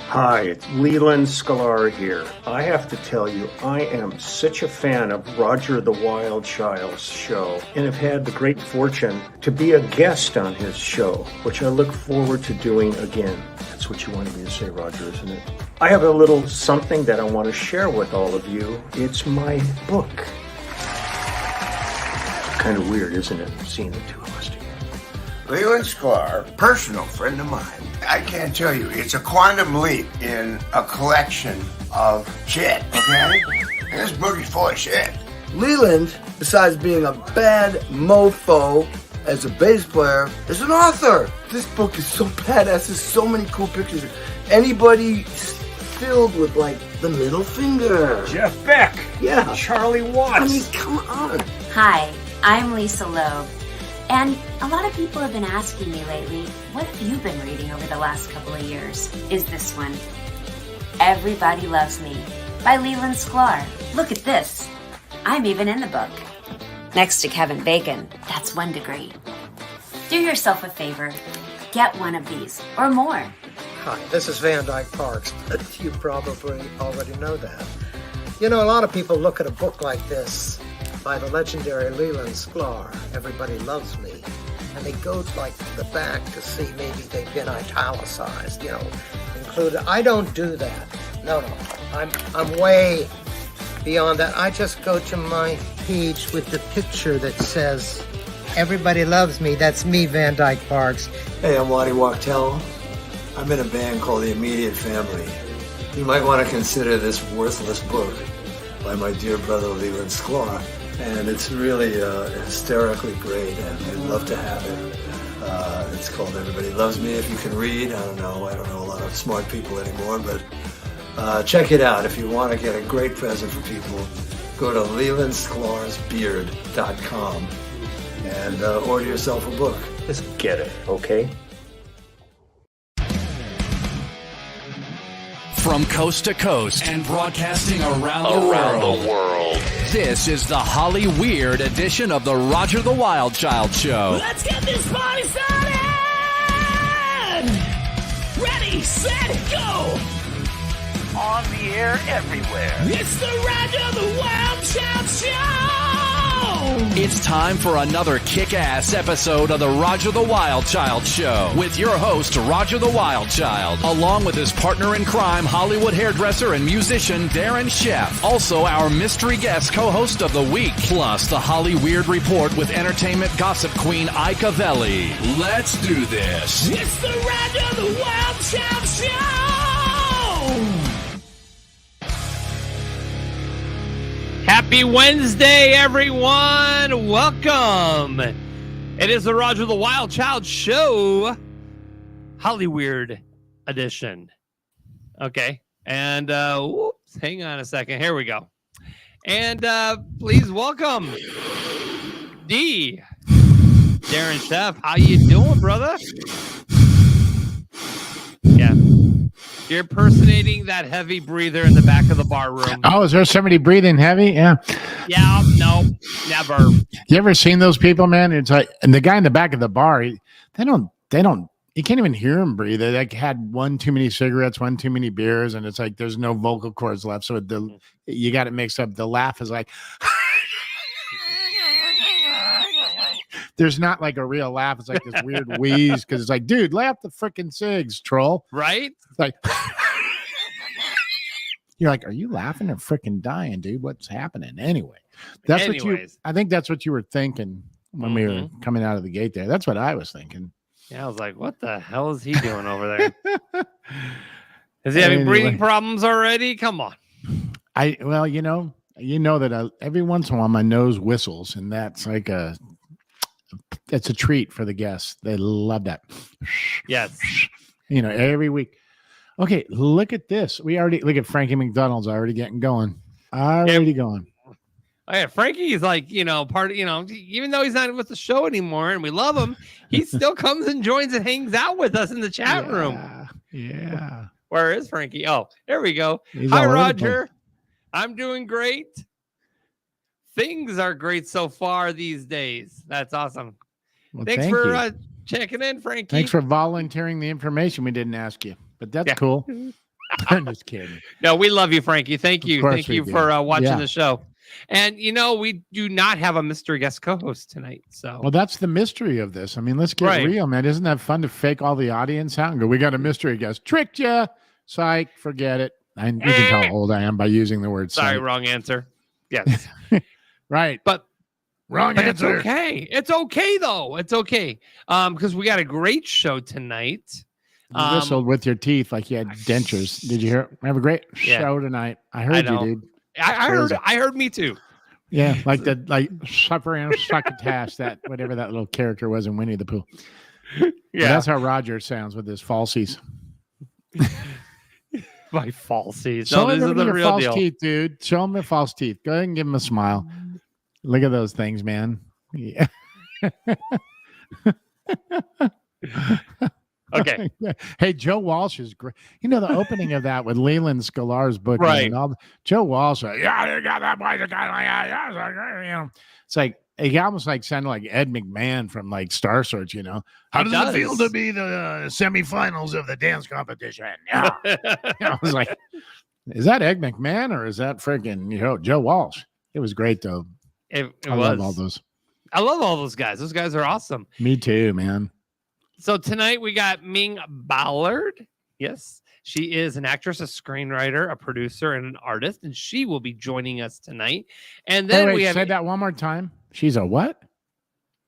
Hi, it's Leland Sklar here. I have to tell you, I am such a fan of Roger the Wild Child's show and have had the great fortune to be a guest on his show, which I look forward to doing again. That's what you wanted me to say, Roger, isn't it? I have a little something that I want to share with all of you. It's my book. Kind of weird, isn't it, seeing the two of us together? Leland Sklar, personal friend of mine. I can't tell you, it's a quantum leap in a collection of shit, okay? And this book is full of shit. Leland, besides being a bad mofo as a bass player, is an author. This book is so badass. There's so many cool pictures. Anybody filled with, like, the middle finger. Jeff Beck. Yeah. Charlie Watts. I mean, come on. Hi, I'm Lisa Loeb. And a lot of people have been asking me lately, what have you been reading over the last couple of years? Is this one, Everybody Loves Me by Leland Sklar. Look at this. I'm even in the book. Next to Kevin Bacon, that's 1 degree. Do yourself a favor. Get one of these or more. Hi, this is Van Dyke Parks. You probably already know that. You know, a lot of people look at a book like this by the legendary Leland Sklar, Everybody Loves Me, and they go like to the back to see maybe they've been italicized, you know, included. I don't do that. No, I'm way beyond that. I just go to my page with the picture that says, Everybody Loves Me. That's me, Van Dyke Parks. Hey, I'm Waddy Wachtel. I'm in a band called The Immediate Family. You might want to consider this worthless book by my dear brother Leland Sklar. And it's really hysterically great, and I'd love to have it. It's called Everybody Loves Me. If you can read, I don't know a lot of smart people anymore, but check it out. If you want to get a great present for people, go to lelandsklar'sbeard.com and order yourself a book. Just get it, okay? From coast to coast and broadcasting around the world. This is the Hollyweird edition of the Roger the Wild Child Show. Let's get this party started! Ready, set, go! On the air everywhere. It's the Roger the Wild Child Show! It's time for another kick-ass episode of the Roger the Wild Child Show with your host, Roger the Wild Child, along with his partner in crime, Hollywood hairdresser and musician, Darren Sheff. Also, our mystery guest co-host of the week, plus the Hollyweird Report with entertainment gossip queen, Ika Velli. Let's do this. It's the Roger the Wild Child Show! Happy Wednesday, everyone! Welcome! It is the Roger the Wild Child Show, Hollyweird edition. Okay, and whoops, hang on a second. Here we go. And please welcome D. Darren Sheff. How you doing, brother? Yeah. You're impersonating that heavy breather in the back of the bar room. Oh, is there somebody breathing heavy? Yeah. Yeah, no, never. You ever seen those people, man? It's like, and the guy in the back of the bar, they don't, you can't even hear him breathe. They like had one too many cigarettes, one too many beers, and it's like there's no vocal cords left. So you got it mixed up. The laugh is like, there's not like a real laugh. It's like this weird wheeze because it's like, dude, laugh the freaking cigs, troll. Right? It's like, you're like, are you laughing or freaking dying, dude? What's happening? Anyway, I think that's what you were thinking when we were coming out of the gate there. That's what I was thinking. Yeah, I was like, what the hell is he doing over there? Is he having breathing problems already? Come on. Well, you know that every once in a while my nose whistles, and that's like it's a treat for the guests. They love that. Yes. You know, every week. Okay, look at this. Look at Frankie McDonald's already getting going. Going. Oh, yeah, Frankie's like, part of, even though he's not with the show anymore and we love him, he still comes and joins and hangs out with us in the chat room. Yeah. Where is Frankie? Oh, there we go. Hi, Roger. I'm doing great. Things are great so far these days. That's awesome. Well, Thanks for checking in, Frankie. Thanks for volunteering the information we didn't ask you, but that's cool. I'm just kidding. No, we love you, Frankie. Thank you. Thank you do. for watching Yeah. the show. And, we do not have a mystery guest co-host tonight. So, Well, that's the mystery of this. I mean, let's get real, man. Isn't that fun to fake all the audience out and go, we got a mystery guest. Tricked you. Psych. Forget it. And you can tell how old I am by using the word sorry, psych. wrong answer. Yes. Right. But Wrong answer. It's okay. It's okay, though. It's okay. Because we got a great show tonight. You whistled with your teeth like you had dentures. Did you hear? We have a great show tonight. I heard you, dude. I heard me too. Yeah, like suffering succotash, that whatever that little character was in Winnie the Pooh. Yeah, but that's how Roger sounds with his falsies. My falsies. Show No, him this is the your real false deal. teeth, dude. Show him the false teeth. Go ahead and give him a smile. Look at those things, man. Yeah. Okay. Hey, Joe Walsh is great. You know, the opening of that with Leland Sklar's book, Right. And Joe Walsh, you got that boy, it's like he almost like sounded like Ed McMahon from like Star Search, How does it feel to be the semifinals of the dance competition? Yeah. I was like, is that Ed McMahon or is that freaking Joe Walsh? It was great though. It I love all those. I love all those guys. Those guys are awesome. Me too, man. So tonight we got Ming Ballard. Yes, she is an actress, a screenwriter, a producer, and an artist, and she will be joining us tonight. And then we have say that one more time. She's a what?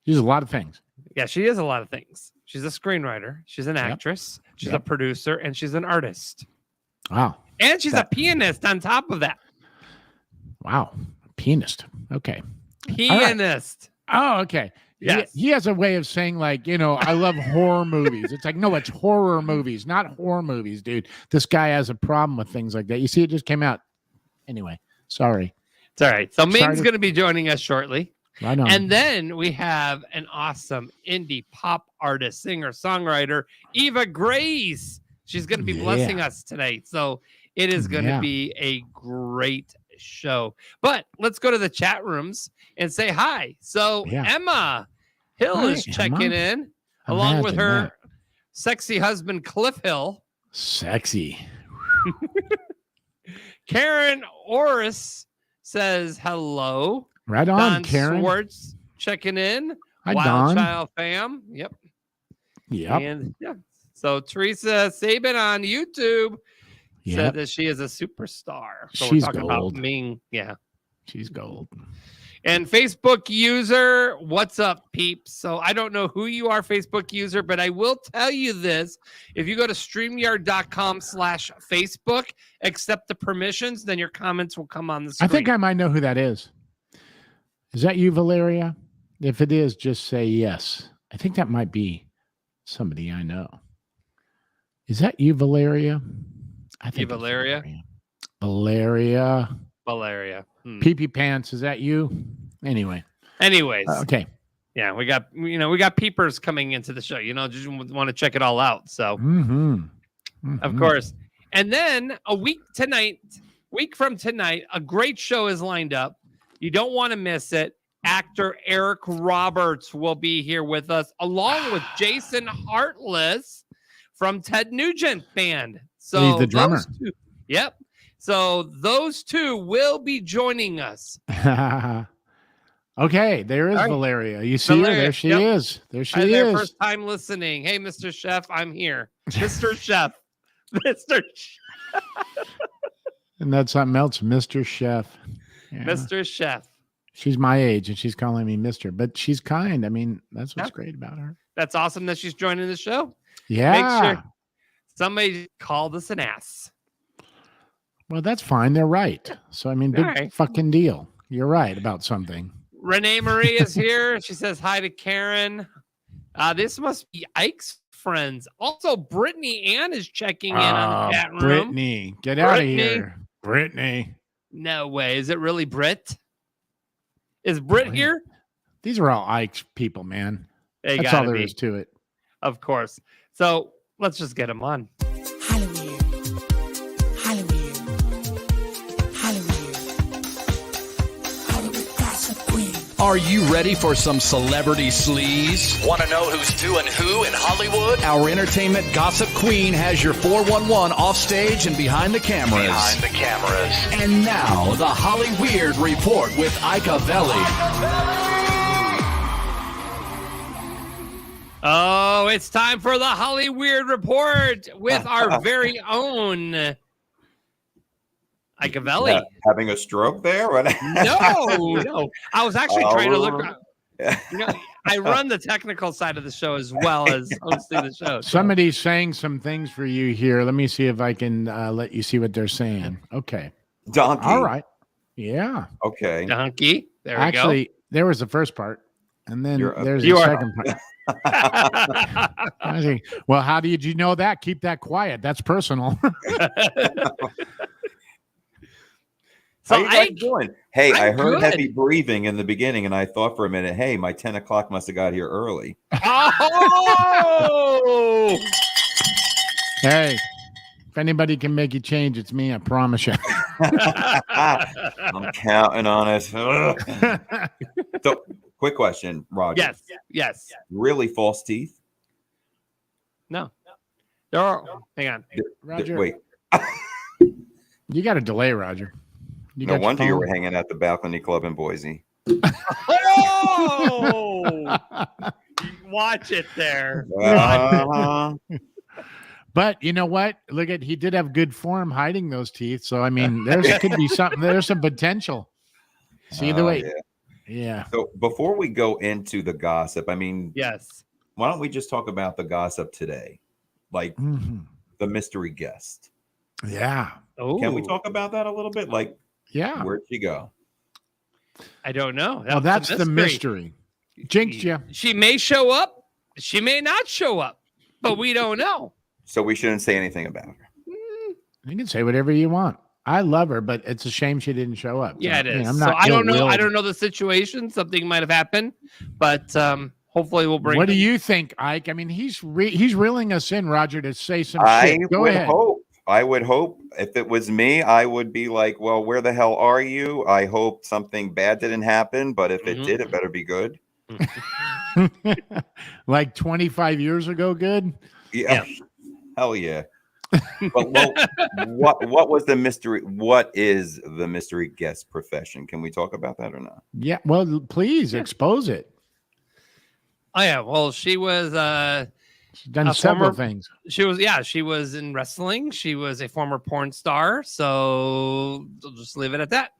She's a lot of things. Yeah, she is a lot of things. She's a screenwriter. She's an actress. She's a producer, and she's an artist. Wow. And she's a pianist on top of that. Wow. Pianist. Okay. Pianist. Right. Oh, okay. Yes. He has a way of saying, like, I love horror movies. It's like, no, it's horror movies, not horror movies, dude. This guy has a problem with things like that. You see, it just came out. Anyway, sorry. It's all right. So Ming's going to be joining us shortly. Right on. And then we have an awesome indie pop artist, singer, songwriter, Eva Grace. She's going to be blessing us tonight. So it is going to be a great show. But let's go to the chat rooms and say hi. So Emma Hill is checking in along with her sexy husband, Cliff Hill. Sexy. Karen Orris says hello. Right on, Don Karen. Swartz checking in. Hi, Wild Don. Child fam. Yep. And Yep. So Teresa Sabin on YouTube said Yep. that she is a superstar. So She's we're talking gold. about Ming. Yeah. She's gold. And Facebook user, what's up, peeps? So I don't know who you are, Facebook user, but I will tell you this. If you go to StreamYard.com/Facebook, accept the permissions, then your comments will come on the screen. I think I might know who that is. Is that you, Valeria? If it is, just say yes. I think that might be somebody I know. Is that you, Valeria? I think it's Valeria? Valeria. Valeria. Pee-pee pants. Is that you? Anyways. Okay. Yeah, we got peepers coming into the show. Just want to check it all out. So, of course. And then a week from tonight, a great show is lined up. You don't want to miss it. Actor Eric Roberts will be here with us, along with Jason Hartless from Ted Nugent Band. So he's the drummer. Yep. So those two will be joining us. Okay, there is Valeria. You see her? There she is. There she is. Their first time listening. Hey, Mr. Chef, I'm here. Mr. Chef. Mr. Chef. And that's something else, Mr. Chef. Yeah. Mr. Chef. She's my age and she's calling me Mr. But she's kind. I mean, that's what's great about her. That's awesome that she's joining the show. Yeah. Make sure somebody called us an ass. Well, that's fine. They're right. So, I mean, big fucking deal. You're right about something. Renee Marie is here. She says hi to Karen. This must be Ike's friends. Also, Brittany Ann is checking in on the chat room. Brittany, get out of here. Brittany. No way. Is it really Britt? Is Britt here? These are all Ike's people, man. That's all there is to it. Of course. So let's just get them on. Hollyweird gossip queen. Are you ready for some celebrity sleaze? Want to know who's doing who in Hollywood? Our entertainment gossip queen has your 411 off stage and behind the cameras. And now, the Hollyweird Report with Eva Grace. Oh, it's time for the Hollyweird Report with our very own Eva Grace. Having a stroke there? What? No. I was actually trying to look. I run the technical side of the show as well as hosting the show. So. Somebody's saying some things for you here. Let me see if I can let you see what they're saying. Okay. Donkey. All right. Yeah. Okay. Donkey. There we go. Actually, there was the first part, and then there's the second part. Well, how did you know that? Keep that quiet. That's personal. How you guys doing? Hey, I heard good. heavy breathing in the beginning, and I thought for a minute, hey, my 10 o'clock must have got here early. Oh! Hey, if anybody can make you change, it's me. I promise you. I'm counting on it. So, quick question, Roger. Yes. Really false teeth? No. There are. Hang on. Roger. Wait. You got a delay, Roger. No wonder you were hanging at the balcony club in Boise. Oh! Watch it there. But you know what? Look he did have good form hiding those teeth. So I mean, could be something. There's some potential. See the way. Yeah. So before we go into the gossip, I mean, yes. Why don't we just talk about the gossip today? Like the mystery guest. Yeah. Oh. Can we talk about that a little bit? Like, yeah. Where'd she go? I don't know. That's the mystery. Jinxed you. She may show up. She may not show up, but we don't know. So we shouldn't say anything about her. You can say whatever you want. I love her, but it's a shame she didn't show up. Yeah, so, it is. I'm so not I don't know. I don't know the situation. Something might have happened, but hopefully we'll bring. What do you think, Ike? I mean, he's reeling us in, Roger, to say some shit. Go ahead. I would hope if it was me, I would be like, well, where the hell are you? I hope something bad didn't happen, but if it did, it better be good. Like 25 years ago, good? Yeah. Hell yeah. But what was the mystery? What is the mystery guest profession? Can we talk about that or not? Yeah. Well, please expose it. Oh, yeah. Well, she was she's done several things. She was in wrestling. She was a former porn star. So we'll just leave it at that.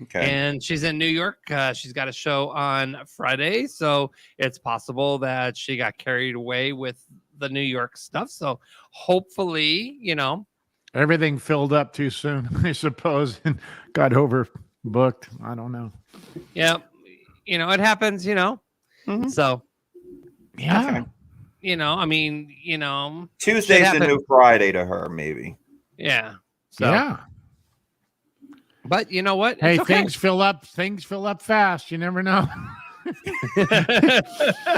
Okay. And she's in New York. She's got a show on Friday. So it's possible that she got carried away with the New York stuff. So hopefully, everything filled up too soon, I suppose, and got overbooked. I don't know. Yeah. It happens, So, yeah. Okay. I mean, Tuesday's the new Friday to her, maybe. Yeah. So, yeah. But you know what? Hey, okay. Things fill up fast. You never know.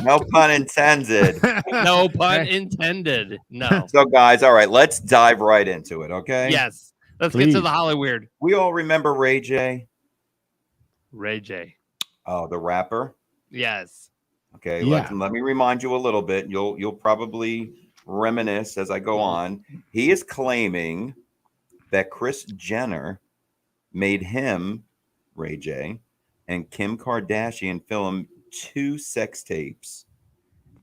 No pun intended. No pun intended. No. So, guys, all right, let's dive right into it, okay? Yes. Let's Please. get to the Hollyweird. We all remember Ray J. Ray J. Oh, the rapper. Yes. Okay, Yeah. let me remind you a little bit. You'll probably reminisce as I go on. He is claiming that Kris Jenner made him, Ray J, and Kim Kardashian film 2 sex tapes.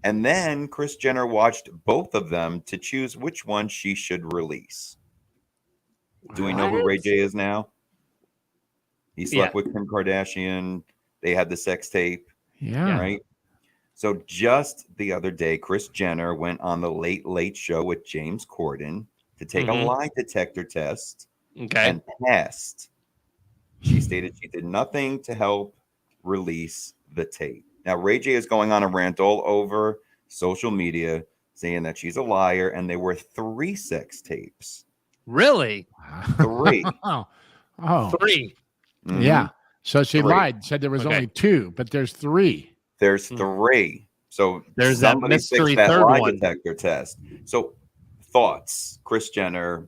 And then Kris Jenner watched both of them to choose which one she should release. Do we know who Ray J is now? He slept with Kim Kardashian. They had the sex tape. Yeah. Right? So just the other day, Kris Jenner went on the Late Late Show with James Corden to take a lie detector test and passed. She stated she did nothing to help release the tape. Now, Ray J is going on a rant all over social media saying that she's a liar and there were 3 sex tapes. Really? 3. Oh. 3. Mhm. Yeah. So she 3. lied, said there was only 2, but there's 3. There's 3. So there's that somebody mystery fixed that third lie one. detector test. So thoughts, Kris Jenner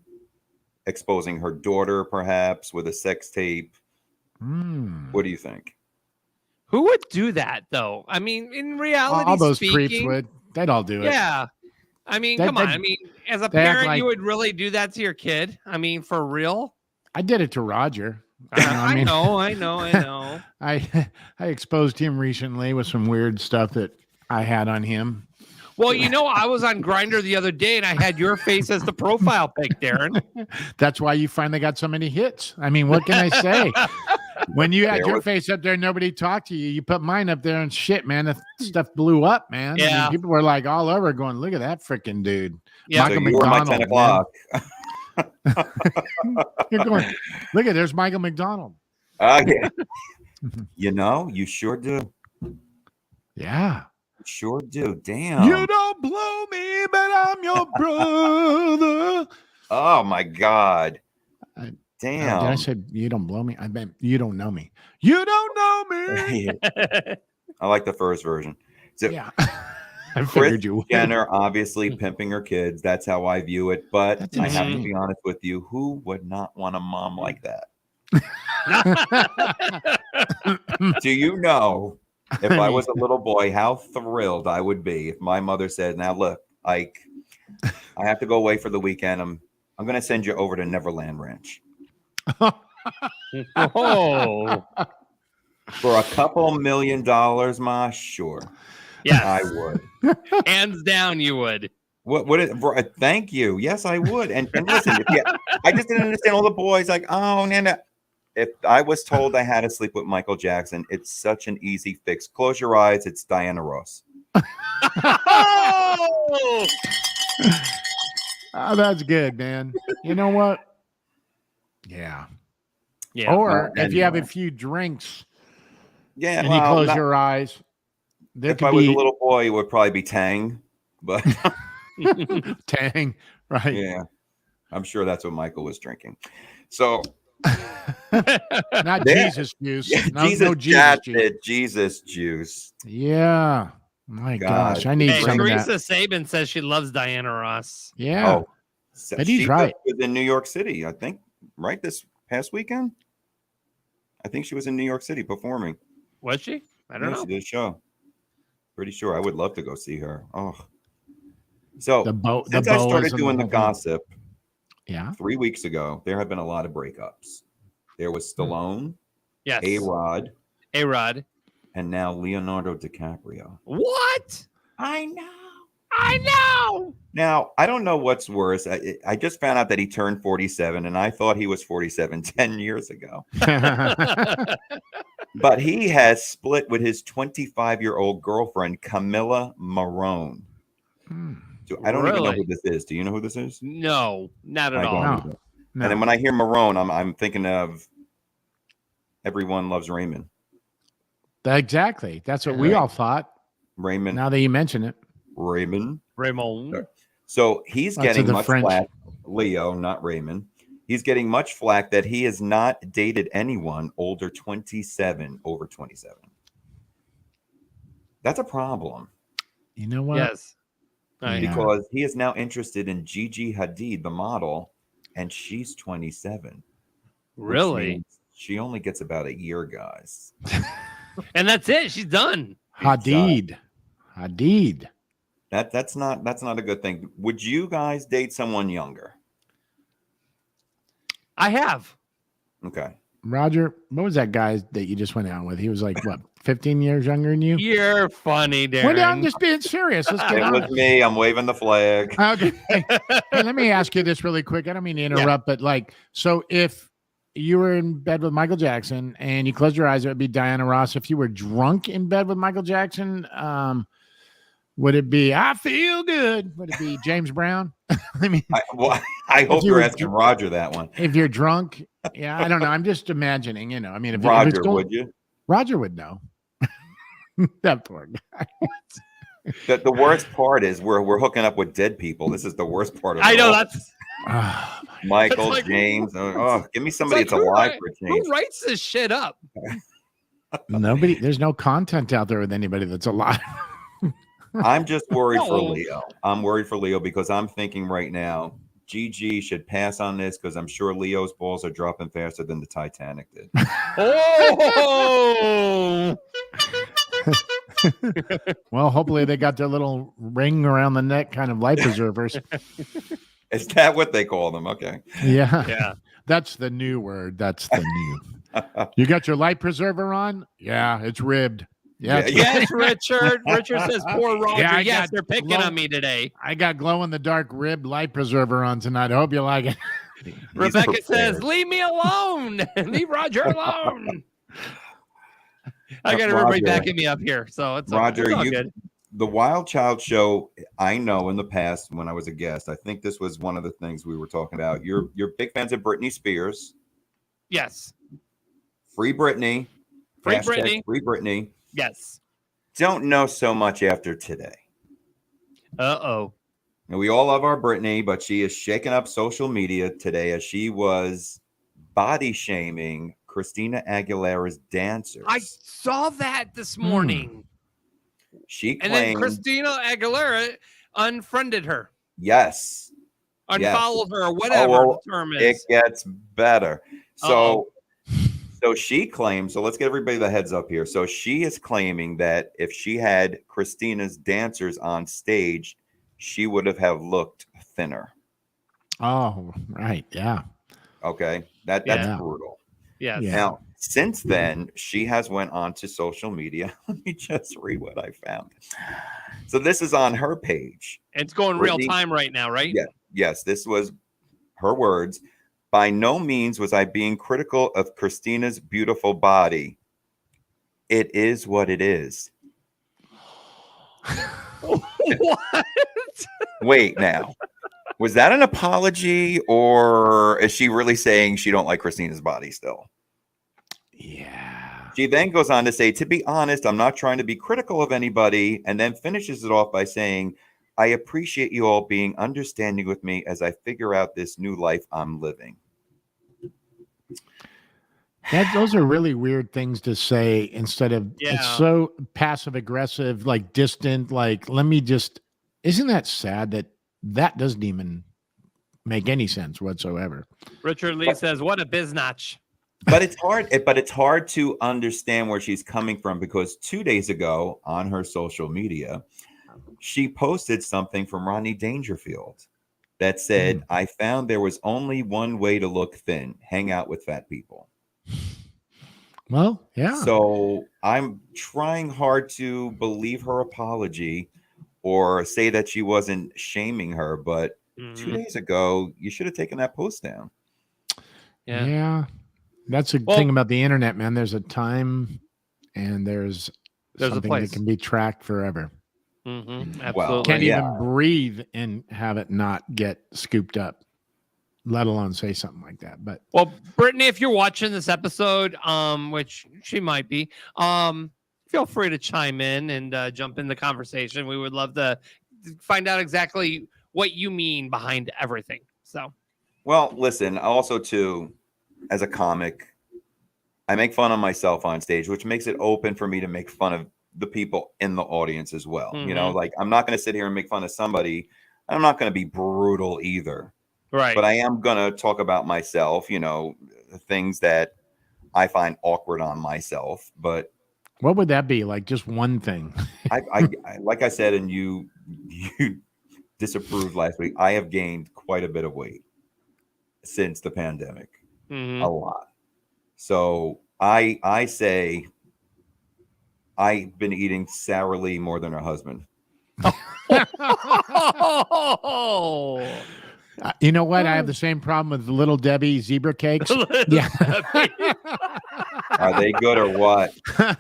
exposing her daughter perhaps with a sex tape. What do you think? Who would do that though? I mean, in reality, all those speaking, creeps would. They'd all do it. Yeah. I mean, come on. I mean, as a parent, you would really do that to your kid? I mean, for real? I did it to Roger. I know. I exposed him recently with some weird stuff that I had on him. Well, I was on Grindr the other day and I had your face as the profile pic, Darren. That's why you finally got so many hits. I mean, what can I say? When you had your face up there, nobody talked to you. You put mine up there and shit, man, the stuff blew up, man. Yeah. I mean, people were like all over going, look at that freaking dude. Yeah. Michael So you were my 10 o'clock. You're going, look at there's Michael McDonald. Yeah. You sure do. Yeah. Sure do. Damn. You don't blow me, but I'm your brother. Oh my God. Damn. Did I say you don't blow me? I meant you don't know me. You don't know me. I like the first version. So yeah. I figured you would. Jenner obviously pimping her kids. That's how I view it. But That's I have to insane. be honest with you. Who would not want a mom like that? Do you know if I was a little boy, how thrilled I would be if my mother said, now look, Ike, I have to go away for the weekend. I'm going to send you over to Neverland Ranch. Oh. For a couple $1 million, Ma, sure. Yes. I would. Hands down, you would. Thank you. Yes, I would. And listen, I just didn't understand all the boys like, oh, Nana. If I was told I had to sleep with Michael Jackson, it's such an easy fix. Close your eyes. It's Diana Ross. Oh! Oh, that's good, man. You know what? Yeah. Yeah. Or Well, if you have a anyway. few drinks Yeah. and you close your eyes, there If could I was a be little boy, it would probably be Tang. But Tang, right? yeah, I'm sure that's what Michael was drinking. So Not Yeah. Jesus juice. yeah, No, Jesus, no Jesus that's juice. it, Jesus juice. Yeah. My God. gosh, I need Hey, some of Teresa that. Sabin says she loves Diana Ross. Yeah. Oh, so But he's she right. was in New York City, I think, right this past weekend. I think she was in New York City performing. Was she? I don't Yeah, know. She did a show. Pretty sure. I would love to go see her. Oh, so The boat. since I started doing the gossip Yeah. 3 weeks ago, there have been a lot of breakups. There was Stallone, Yes. A-Rod, A-Rod. and now Leonardo DiCaprio. What? I know. I know. Now, I don't know what's worse. I just found out that he turned 47, and I thought he was 47 10 years ago. But he has split with his 25-year-old girlfriend, Camilla Marone. So I don't even know Really? who this is. Do you know who this is? No, not I at don't all. No. either. And then when I hear Marone, I'm thinking of Everyone Loves Raymond. Exactly. That's what we Right. all thought. Raymond. Now that you mention it. Raymond. Raymond. So he's Lots of getting the much French. flack. Leo, not Raymond. He's getting much flack that he has not dated anyone older 27 over 27. That's a problem You know what? Yes. Yeah. because he is now interested in Gigi Hadid, the model, and she's 27. which Really? means she only gets about a year, guys. And that's it. She's done. Hadid. Hadid. That's not a good thing. Would you guys date someone younger? I have. Okay. Roger, what was that guy that you just went out with? He was like, what, 15 years younger than you? You're funny, Darren. Well, I'm just being serious. Let's get It on was it. me. I'm waving the flag. Okay. Hey, let me ask you this really quick. I don't mean to interrupt, but like, so if you were in bed with Michael Jackson and you closed your eyes, it would be Diana Ross. If you were drunk in bed with Michael Jackson, would it be I Feel Good? Would it be James Brown? I mean, I hope you you're were asking Roger that one. if you're drunk, yeah, I don't know. I'm just imagining, you know. I mean, if it's Roger, going, would you? Roger would know. That poor guy. The worst part is we're hooking up with dead people. This is the worst part of it. I know all. that's Ah, Michael, It's like- James. Oh, give me somebody it's that's like, alive for a change. who writes this shit up? nobody. There's no content out there with anybody that's alive. I'm just worried for No. Leo. I'm worried for Leo because I'm thinking right now, Gigi should pass on this because I'm sure Leo's balls are dropping faster than the Titanic did. Oh, Well, hopefully they got their little ring around the neck kind of life preservers. Is that what they call them? Okay. Yeah. Yeah. That's the new word. That's the new. You got your life preserver on? Yeah, it's ribbed. Yeah. Yeah, Yes, Richard. Richard says, poor Roger. Yeah, I yes, got they're picking glow- on me today. I got glow in the dark ribbed life preserver on tonight. I hope you like it. Rebecca says, leave me alone. Leave Roger alone. I got everybody Roger. backing me up here. So it's Roger, all good. The Wild Child show, I know in the past when I was a guest, I think this was one of the things we were talking about. You're big fans of Britney Spears. Yes. Free Britney. Free Hashtag Britney. Free Britney. Yes. Don't know so much after today. Uh-oh. And we all love our Britney, but she is shaking up social media today as she was body shaming Christina Aguilera's dancers. I saw that this morning. She And then claimed, Christina Aguilera unfriended her, yes. unfollowed her, or whatever well, the term It is. gets better. So she claims, so let's get everybody the heads up here. So she is claiming that if she had Christina's dancers on stage, she would have looked thinner. Oh, right. Yeah. Okay. That's Yeah. brutal. Yes. Yeah. Now, since then, she has went on to social media. Let me just read what I found. So this is on her page. It's going real Britney- time right now, right? Yeah. Yes, this was her words. By no means was I being critical of Christina's beautiful body. It is what it is. What? Wait, now. Was that an apology, or is she really saying she don't like Christina's body still? Yeah. She then goes on to say, to be honest, I'm not trying to be critical of anybody, and then finishes it off by saying, I appreciate you all being understanding with me as I figure out this new life I'm living. Those are really weird things to say instead of Yeah. it's so passive aggressive, like distant, like let me just isn't that sad that doesn't even make any sense whatsoever. Richard Lee says, what a biznatch. But it's hard to understand where she's coming from, because 2 days ago on her social media, she posted something from Rodney Dangerfield that said, I found there was only one way to look thin, hang out with fat people. Well, yeah. So I'm trying hard to believe her apology or say that she wasn't shaming her, but 2 days ago, you should have taken that post down. Yeah. That's the Well- thing about the internet, man. There's a time and there's a something place. that can be tracked forever. Absolutely. Well, Can't yeah. even breathe and have it not get scooped up, let alone say something like that. But Well, Brittany, if you're watching this episode, which she might be, feel free to chime in and jump in the conversation. We would love to find out exactly what you mean behind everything. So, Well, listen, also too, as a comic, I make fun of myself on stage, which makes it open for me to make fun of the people in the audience as well. You know, like I'm not going to sit here and make fun of somebody. I'm not going to be brutal either. right. But I am going to talk about myself, you know, things that I find awkward on myself. But what would that be? Like just one thing? I like I said, and you disapproved last week, I have gained quite a bit of weight since the pandemic. A lot. So I say I've been eating sourly more than her husband. Oh, You know what? I have the same problem with the Little Debbie zebra cakes. Yeah. Are they good or what?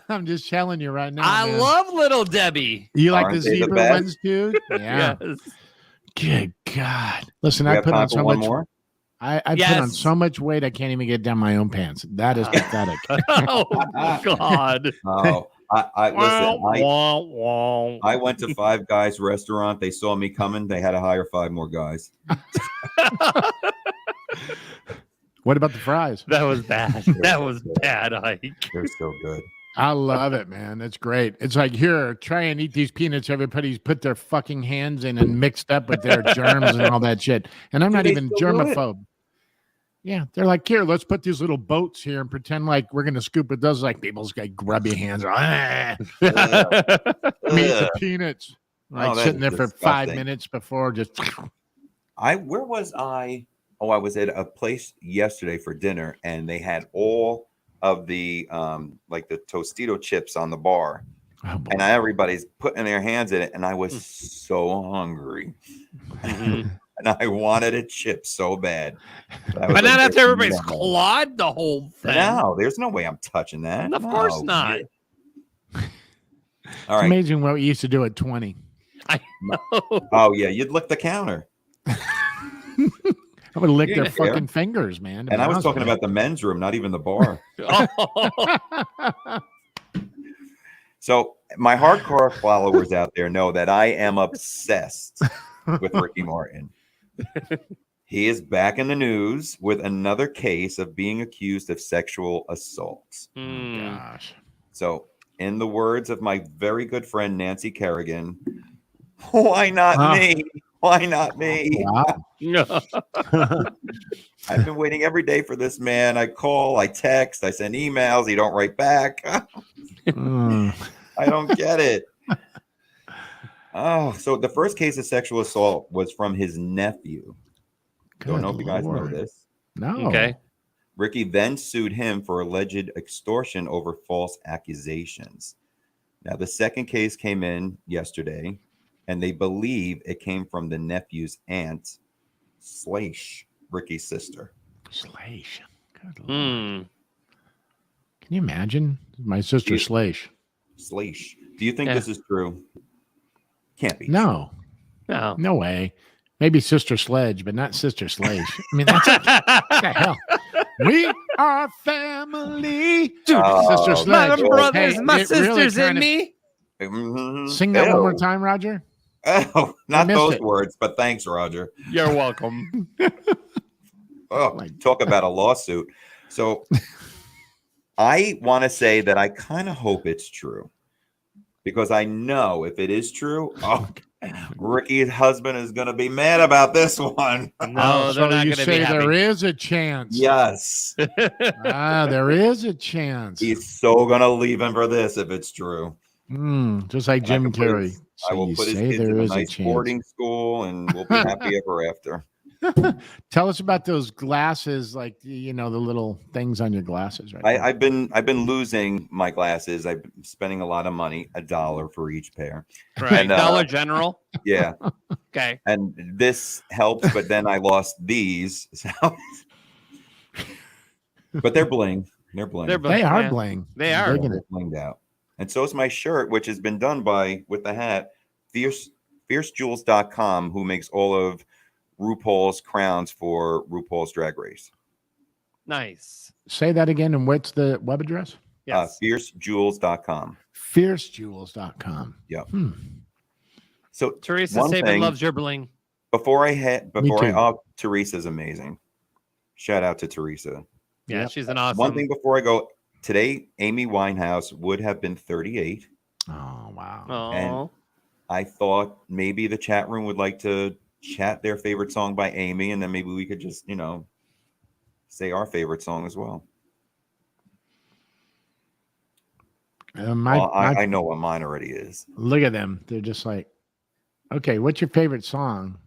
I'm just telling you right now. I man. love Little Debbie. You like Aren't the they the zebra best? ones too? Yeah. Yes. Good God. Listen, We I have put time on for so one much. more? I put on Yes. so much weight I can't even get down my own pants. That is pathetic. Oh God. Oh, I listen. Wah, wah. I went to Five Guys restaurant. They saw me coming. They had to hire 5 more guys. What about the fries? That was bad. That was bad, Ike. They're so good. I love it, man. It's great. It's like, here, try and eat these peanuts. Everybody's put their fucking hands in and mixed up with their germs and all that shit. And I'm not they even still do it? germaphobe. Yeah, they're like, here, let's put these little boats here and pretend like we're gonna scoop it. Does like people's like grubby hands. Meet the peanuts. Like sitting there for 5 minutes before just. Where was I? Oh, I was at a place yesterday for dinner, and they had all of the like the Tostito chips on the bar, and everybody's putting their hands in it, and I was so hungry. And I wanted a chip so bad. But not after everybody's clawed the whole thing. No, there's no way I'm touching that. Of course not. All It's right. amazing what we used to do at 20. I know. Oh, yeah. You'd lick the counter. I would lick Yeah. their fucking fingers, man. And I was talking about the men's room, not even the bar. So my hardcore followers out there know that I am obsessed with Ricky Martin. He is back in the news with another case of being accused of sexual assault. Gosh. So, in the words of my very good friend Nancy Kerrigan, why not me? Why not me? Wow. I've been waiting every day for this man. I call, I text, I send emails. He don't write back. I don't get it. Oh, so the first case of sexual assault was from his nephew. Don't know if you guys know this. No. Okay. Ricky then sued him for alleged extortion over false accusations. Now, the second case came in yesterday, and they believe it came from the nephew's aunt, Slash, Ricky's sister. Slash. Good Lord. Can you imagine? My sister Slash. Slash. Do you think this is true? Can't be. No. No. No way. Maybe Sister Sledge, but not Sister Slash. I mean, that's what the hell. We are family. Dude, Sister Sledge. My brothers, Hey, my it really sisters, and kind me. Mhm. Sing that one more Ew. time, Roger. Oh, not missed those it. words, but thanks, Roger. You're welcome. Oh, talk about a lawsuit. So I want to say that I kind of hope it's true, because I know if it is true, Ricky's husband is going to be mad about this one. No, so they're not you going to say be happy. there is a chance. Yes. There is a chance. He's so going to leave him for this if it's true. Just like Jim Carrey. I will put his kids in a nice boarding school, and we'll be happy ever after. Tell us about those glasses, like the little things on your glasses, right? I've been losing my glasses. I've been spending a lot of money, $1 for each pair. Right. And, Dollar General. Yeah. Okay. And this helps, but then I lost these. So. But they're bling. They're bling. They are bling. They are. They're blinged out. And so is my shirt, which has been done with the hat, FierceJewels.com, who makes all of RuPaul's crowns for RuPaul's Drag Race. Nice. Say that again. And what's the web address? Yes. FierceJewels.com. FierceJewels.com. Yep. So Teresa Saban loves your bling. Teresa's amazing. Shout out to Teresa. Yeah, she's an awesome. One thing before I go, today, Amy Winehouse would have been 38. Oh, wow. And I thought maybe the chat room would like to chat their favorite song by Amy, and then maybe we could just, say our favorite song as well. I know what mine already is. Look at them. They're just like, okay, what's your favorite song?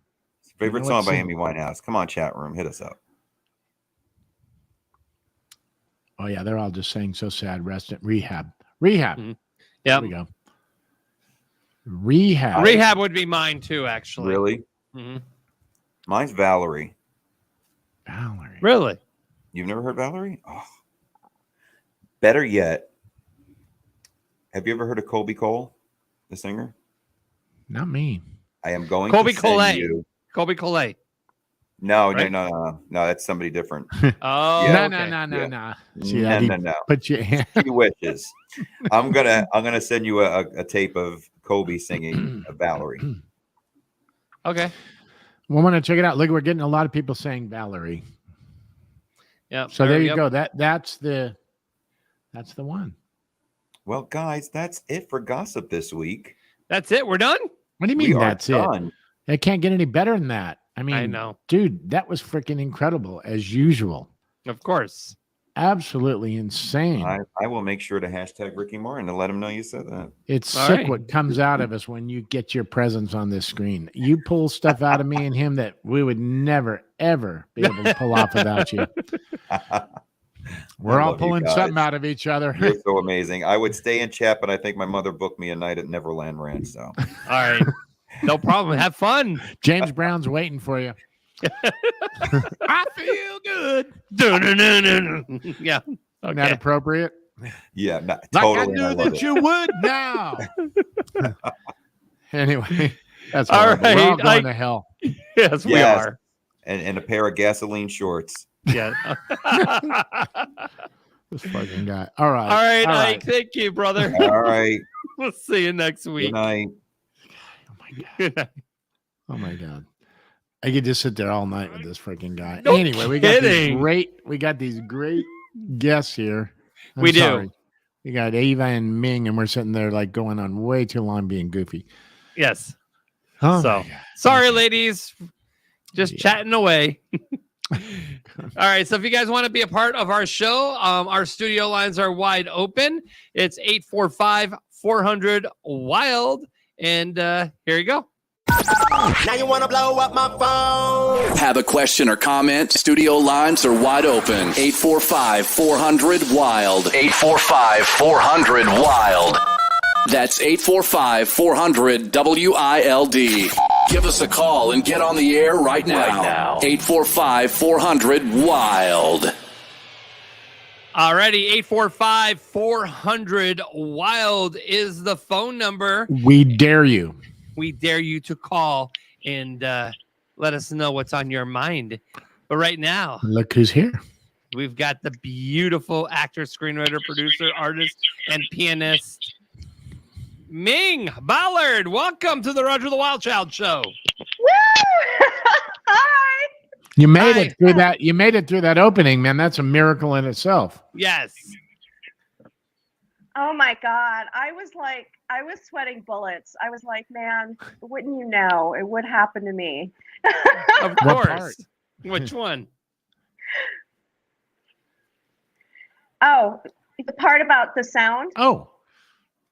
Favorite song by Amy Winehouse. Come on, chat room. Hit us up. Oh, yeah. They're all just saying so sad. Rest in rehab. Rehab. Mm-hmm. Yeah. There we go. Rehab. Rehab would be mine too, actually. Really? Mm-hmm. Mine's Valerie. Valerie. Really? You've never heard Valerie? Oh. Better yet, have you ever heard of Colby Cole, the singer? Not me. I am going Colby to send Collet. you. Colby Collet. No, Right? no, that's somebody different. Oh, Yeah. No. See, No. But you. He wishes. I'm gonna send you a tape of Kobe singing Valerie. Okay. We want to check it out. Look, we're getting a lot of people saying Valerie. Yeah. So there you go. That's the one. Well, guys, that's it for gossip this week. That's it. We're done. What do you mean We are that's done. it? It can't get any better than that. I mean, I know. dude, that was freaking incredible as usual. Of course. Absolutely insane. I will make sure to hashtag Ricky Martin to let him know you said that. It's All sick right. what comes out of us when you get your presence on this screen. You pull stuff out of me and him that we would never, ever be able to pull off without you. We're I all love you pulling guys. something out of each other. You're so amazing. I would stay in chat, but I think my mother booked me a night at Neverland Ranch. So, All right. No problem. Have fun. James Brown's waiting for you. I feel good. Yeah. Isn't Okay. that appropriate? yeah, no, Like totally. I I knew love that it. you would now. Anyway, that's All all right. We're all right, going to hell. Yes, we Yes. are. And a pair of gasoline shorts. Yeah. This fucking guy. All right. All right, All Ike. Thank you, brother. All right. We'll see you next week. Good night. Good night. Oh my God. I could just sit there all night with this freaking guy. No anyway, we got these great guests here. We do. We got Eva and Ming, and we're sitting there like going on way too long being goofy. Yes. Oh So my God. sorry, ladies. Just chatting away. All right. So if you guys want to be a part of our show, our studio lines are wide open. It's 845-400-WILD. And here you go. Now you wanna blow up my phone? Have a question or comment? Studio lines are wide open. 845-400-WILD. 845-400-WILD. That's 845-400-WILD. Give us a call and get on the air right now. 845-400-WILD. Alrighty, 845-400-WILD is the phone number. We dare you. We dare you to call and let us know what's on your mind. But right now, Look who's here. we've got the beautiful actor, screenwriter, producer, artist, and pianist, Ming Ballard. Welcome to the Roger the Wild Child Show. Hi. You made Hi. it through that. You made it through that opening, man. That's a miracle in itself. Yes. Oh my God. I was sweating bullets. I was like, man, wouldn't you know, it would happen to me. Of What course. part? Which one? Oh, the part about the sound? Oh,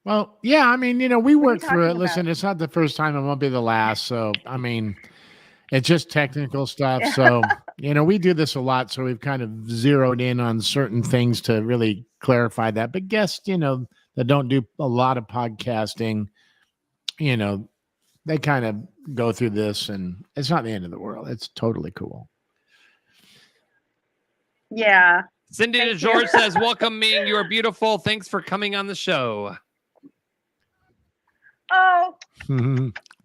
well, yeah. I mean, we What are you worked through it. talking Listen, about? it's not the first time. It won't be the last. So, I mean, it's just technical stuff. So, we do this a lot. So we've kind of zeroed in on certain things to really clarify that. But guests, that don't do a lot of podcasting, they kind of go through this, and it's not the end of the world. It's totally cool. Yeah. Cindy Thank DeGeorge you. says, welcome, Ming. You are beautiful. Thanks for coming on the show. Oh,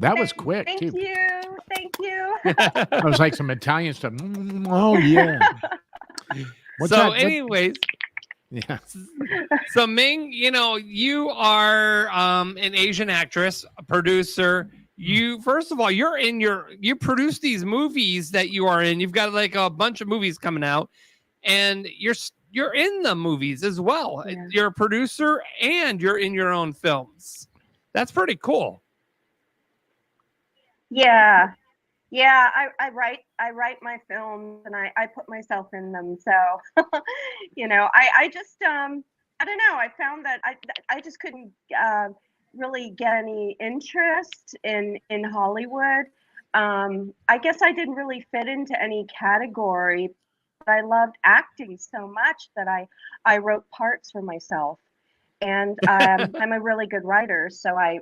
That was quick, thank too. you. Thank you. That was like some Italian stuff. Oh, yeah. What's So that? anyways, Yeah. so Ming, you are an Asian actress, a producer. You, first of all, you produce these movies that you are in. You've got like a bunch of movies coming out, and you're in the movies as well. Yeah. You're a producer and you're in your own films. That's pretty cool. Yeah. Yeah, I write my films and I put myself in them. So, I just I don't know. I found that I just couldn't really get any interest in Hollywood. I guess I didn't really fit into any category, but I loved acting so much that I wrote parts for myself. And I'm a really good writer, so I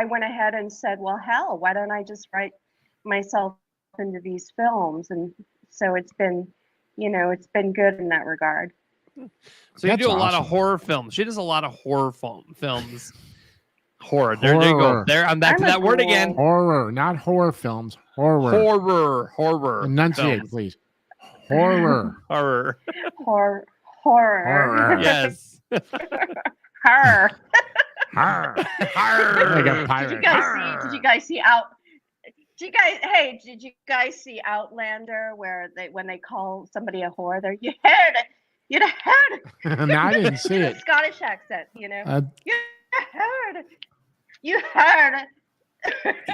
went ahead and said, well, hell, why don't I just write myself into these films? And so it's been good in that regard. So you That's do a lot of awesome. horror films. She does a lot of horror films. Horror. There you go. Horror. There, I'm back to I'm a that word ghoul. again. Horror, not horror films. Horror. Horror. Enunciate, films. please. Horror. Horror. Horror. Horror. Yes. Horror. Arr. Arr. Like a Did pirate. you guys see Did you guys see Outlander, where when they call somebody a whore? There, you heard it. You heard it. No, I didn't see In a it. Scottish accent, Uh, You heard it. You heard it.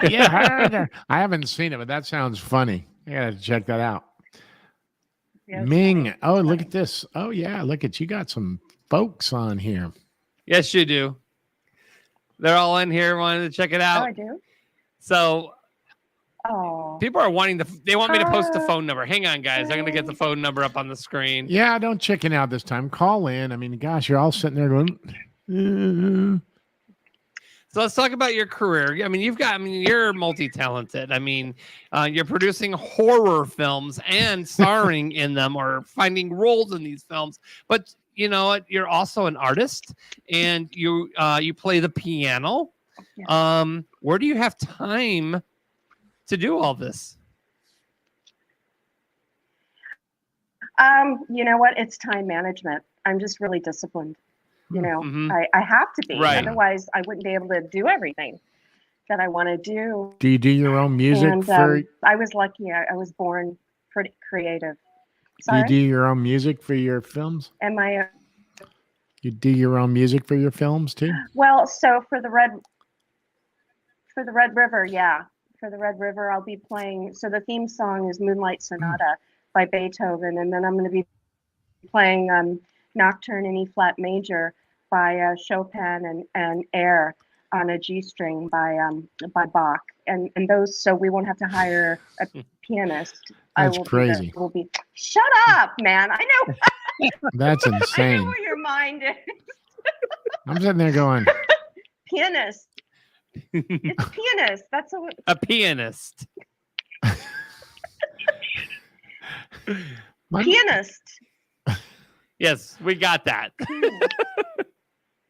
Yeah, I haven't seen it, but that sounds funny. I gotta check that out. Yeah, Ming. funny. Oh, look at this. Oh, yeah. Look at you. Got some folks on here. Yes, you do. They're all in here wanting to check it Oh, out. I do. So Oh, people are wanting they want me to post the phone number. Hang on, guys. I'm going to get the phone number up on the screen. Yeah, don't chicken out this time. Call in. I mean, gosh, you're all sitting there going. So let's talk about your career. I mean, you're multi-talented. I mean, you're producing horror films and starring in them or finding roles in these films. But you know what? You're also an artist, and you play the piano. yeah. Where do you have time to do all this? You know what? It's time management. I'm just really disciplined. You know, Mhm. I have to be. Right. Otherwise, I wouldn't be able to do everything that I want to do. Do you do your own music And for? I was lucky. I was born pretty creative. Do you Sorry. do your own music for your films? Am I? You do your own music for your films too? Well, so for the Red River, yeah. For the Red River, I'll be playing. So the theme song is Moonlight Sonata by Beethoven, and then I'm going to be playing Nocturne in E flat major by Chopin and Air on a G string by Bach, and those. So we won't have to hire a pianist. That's crazy. Will be. Shut up, man! I know. That's I know insane. where your mind is. I'm sitting there going, Pianist. It's a pianist. That's A pianist. pianist. Yes, we got that.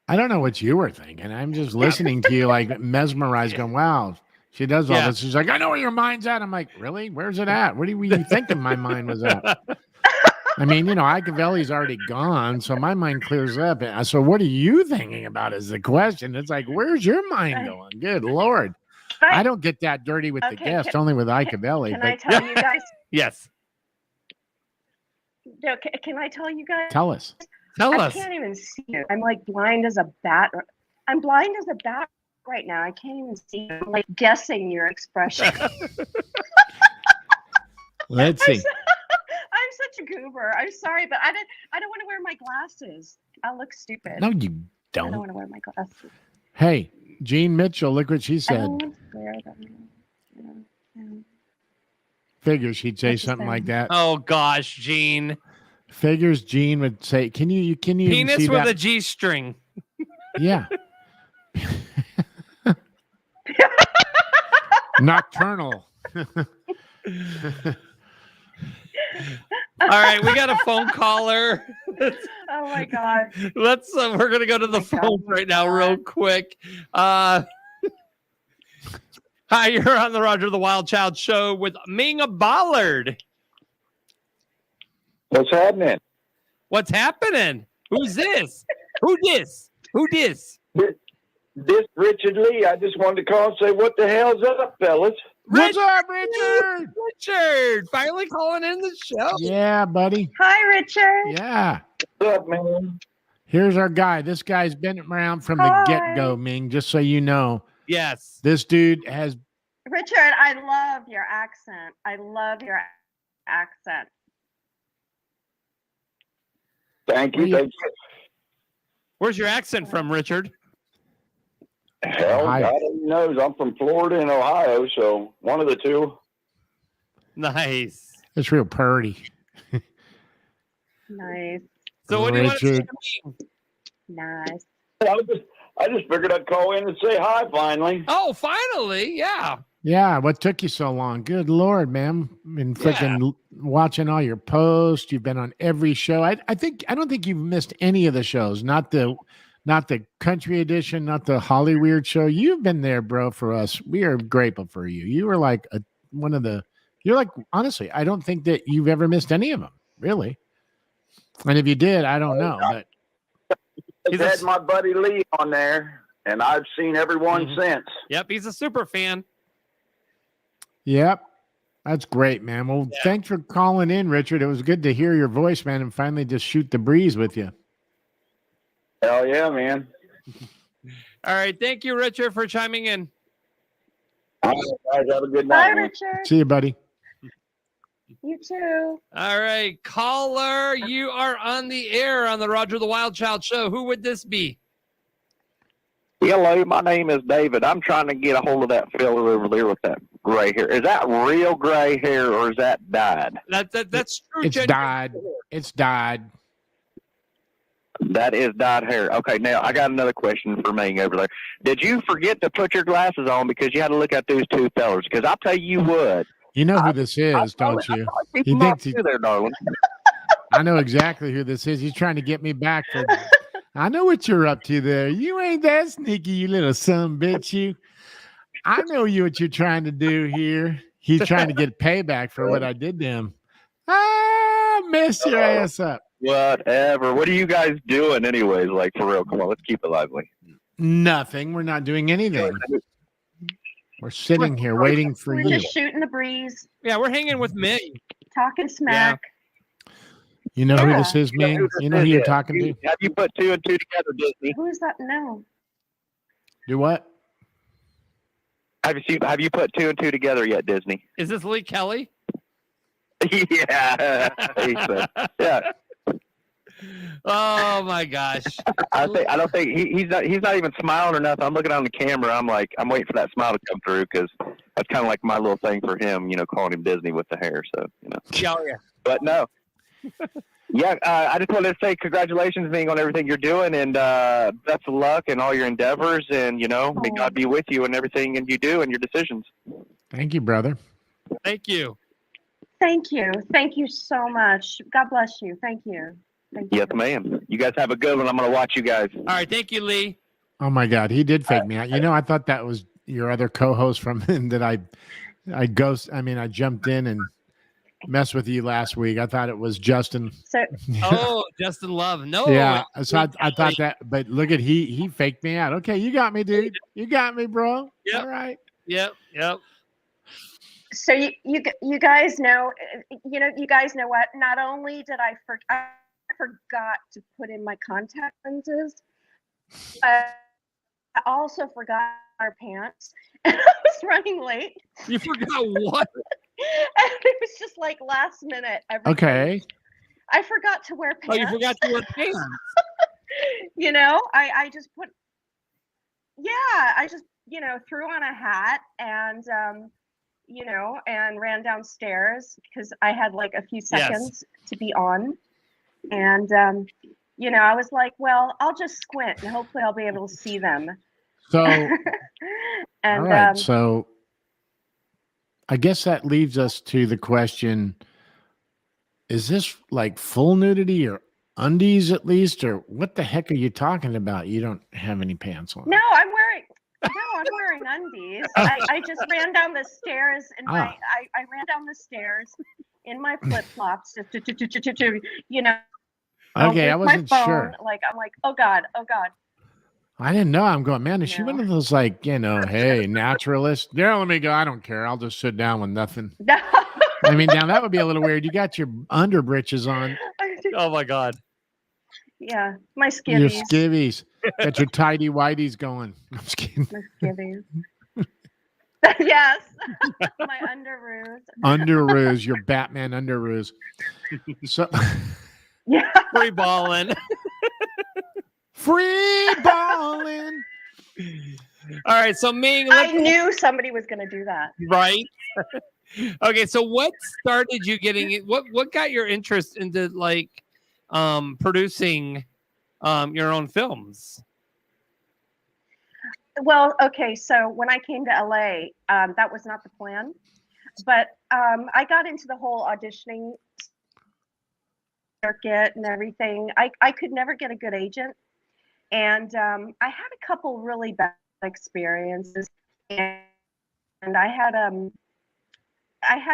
I don't know what you were thinking. I'm just listening to you like mesmerized, going, wow, she does all Yeah. this. She's like, I know where your mind's at. I'm like, really? Where's it at? Where were you thinking my mind was at? I mean, you know, Icavelli's already gone, so my mind clears up. So what are you thinking about is the question. It's like, where's your mind going? Good Lord. I don't get that dirty with the Okay, guest, only with Icavelli. Can But I tell you guys? Yes. No, can I tell you guys? tell us. Tell I us. can't even see you. I'm like blind as a bat. I'm blind as a bat right now. I can't even see you. I'm like guessing your expression. Let's see. I'm such a goober. I'm sorry, but I don't want to wear my glasses. I'll look stupid. No, you I don't don't. want to wear my glasses. Hey, Jean Mitchell, look what she I said. don't want to wear them. Yeah. Figures she'd say What's she something like saying? that. Oh gosh, Gene. Figures Jean would say, can you even Penis see with that? a G string. Yeah. Nocturnal. All right, we got a phone caller. Oh my God. Let's. We're gonna go to the phone right now, real quick. Hi, you're on the Roger the Wild Child show with Ming Ballard. What's happening? What's happening? Who's this? Who this? Who this? This Richard Lee. I just wanted to call and say, what the hell's up, fellas? What's up, Richard? Richard, finally calling in the show. Yeah, buddy. Hi, Richard. Yeah. What's up, man? Here's our guy. This guy's been around from the get-go, Ming, just so you know. Yes. This dude has... Richard, I love your accent. I love your accent. Thank you. Thank you. Where's your accent from, Richard? Hell, Ohio. God only knows. I'm from Florida and Ohio, so one of the two. Nice. It's real purty. Nice. So what do you want to say Richard. to me? Nice. I just figured I'd call in and say hi finally. Oh, finally. Yeah. Yeah, what took you so long? Good Lord, man. Been freaking watching all your posts. You've been on every show. I don't think you've missed any of the shows. Not the country edition, not the Hollyweird show. You've been there, bro, for us. We are grateful for you. You were like you're like, honestly, I don't think that you've ever missed any of them, really. And if you did, I don't know. But I've had my buddy Lee on there, and I've seen everyone since. Yep, he's a super fan. yep. That's great, man. Well, thanks for calling in, Richard. It was good to hear your voice, man, and finally just shoot the breeze with you. Hell yeah, man. All right. Thank you, Richard, for chiming in. All right, guys, have a good Bye, night. Richard. See you, buddy. You too. All right, caller, you are on the air on the Roger the Wild Child show. Who would this be? Hello, my name is David. I'm trying to get a hold of that fella over there with that gray hair. Is that real gray hair or is that dyed? That's true. It's dyed. It's dyed. That is dyed hair. Okay, now I got another question for Ming over there. Did you forget to put your glasses on because you had to look at those two fellas? Because I'll tell you what. You know who this is, don't you? You think there, darling. I know exactly who this is. He's trying to get me back for. I know what you're up to there. You ain't that sneaky, you little son bitch. You. I know what you're trying to do here. He's trying to get payback for what I did to him. Mess your ass up. Whatever. What are you guys doing anyways? Like, for real, come on, let's keep it lively. Nothing. We're not doing anything. We're sitting here waiting for We're you. just shooting the breeze. Yeah, we're hanging with Ming. Talking smack. You know who this is, Ming? You know who you're talking to? Have you put two and two together, Disney? Who is that? No. Do what? Have you put two and two together yet, Disney? Is this Lee Kelly? Yeah. Yeah. Oh my gosh. I don't think he's not even smiling or nothing. I'm looking on the camera. I'm waiting for that smile to come through because that's kind of like my little thing for him, calling him Disney with the hair. So, Oh, yeah. But no. Yeah, I just wanted to say congratulations, Ming, on everything you're doing, and best of luck in all your endeavors, and may God be with you in everything you do and your decisions. Thank you, brother. Thank you. Thank you. Thank you so much. God bless you. Thank you. Yes, ma'am. You guys have a good one. I'm going to watch you guys. All right. Thank you, Lee. Oh my God, he did fake me out. I thought that was your other co-host from that I jumped in and messed with you last week. I thought it was Justin. Justin Love. No. Yeah. So I thought that, but look at he faked me out. Okay, you got me, dude. You got me, bro. Yep. All right. Yep. So you guys know, you guys know what? Not only did I forgot to put in my contact lenses, but I also forgot our pants. And I was running late. You forgot what? And it was just like last minute. Okay. I forgot to wear pants. Oh, you forgot to wear pants. I just put. Yeah, I just threw on a hat and and ran downstairs because I had like a few seconds to be on, and I was like, well, I'll just squint and hopefully I'll be able to see them. So, and all right. So, I guess that leaves us to the question: is this like full nudity or undies at least, or what the heck are you talking about? You don't have any pants on. No, I'm wearing undies. I just ran down the stairs and I ran down the stairs in my flip flops. Okay, I wasn't sure. Like I'm like, oh God. I didn't know. I'm going, man, is she one of those like, hey, naturalist? Yeah, let me go. I don't care. I'll just sit down with nothing. I mean, now that would be a little weird. You got your under britches on. Oh my God. Yeah, my skivvies. Your skivvies. Got your tidy whities going. I'm just kidding. My skivvies. Yes. My underoos. Underoos, your Batman underoos. So yeah. Free balling. Free balling. All right, so Ming, I knew somebody was going to do that. Right. Okay, so what started you getting it? What got your interest into like producing your own films? Well, okay, so when I came to LA, that was not the plan, but I got into the whole auditioning circuit and everything. I could never get a good agent, and I had a couple really bad experiences, and I had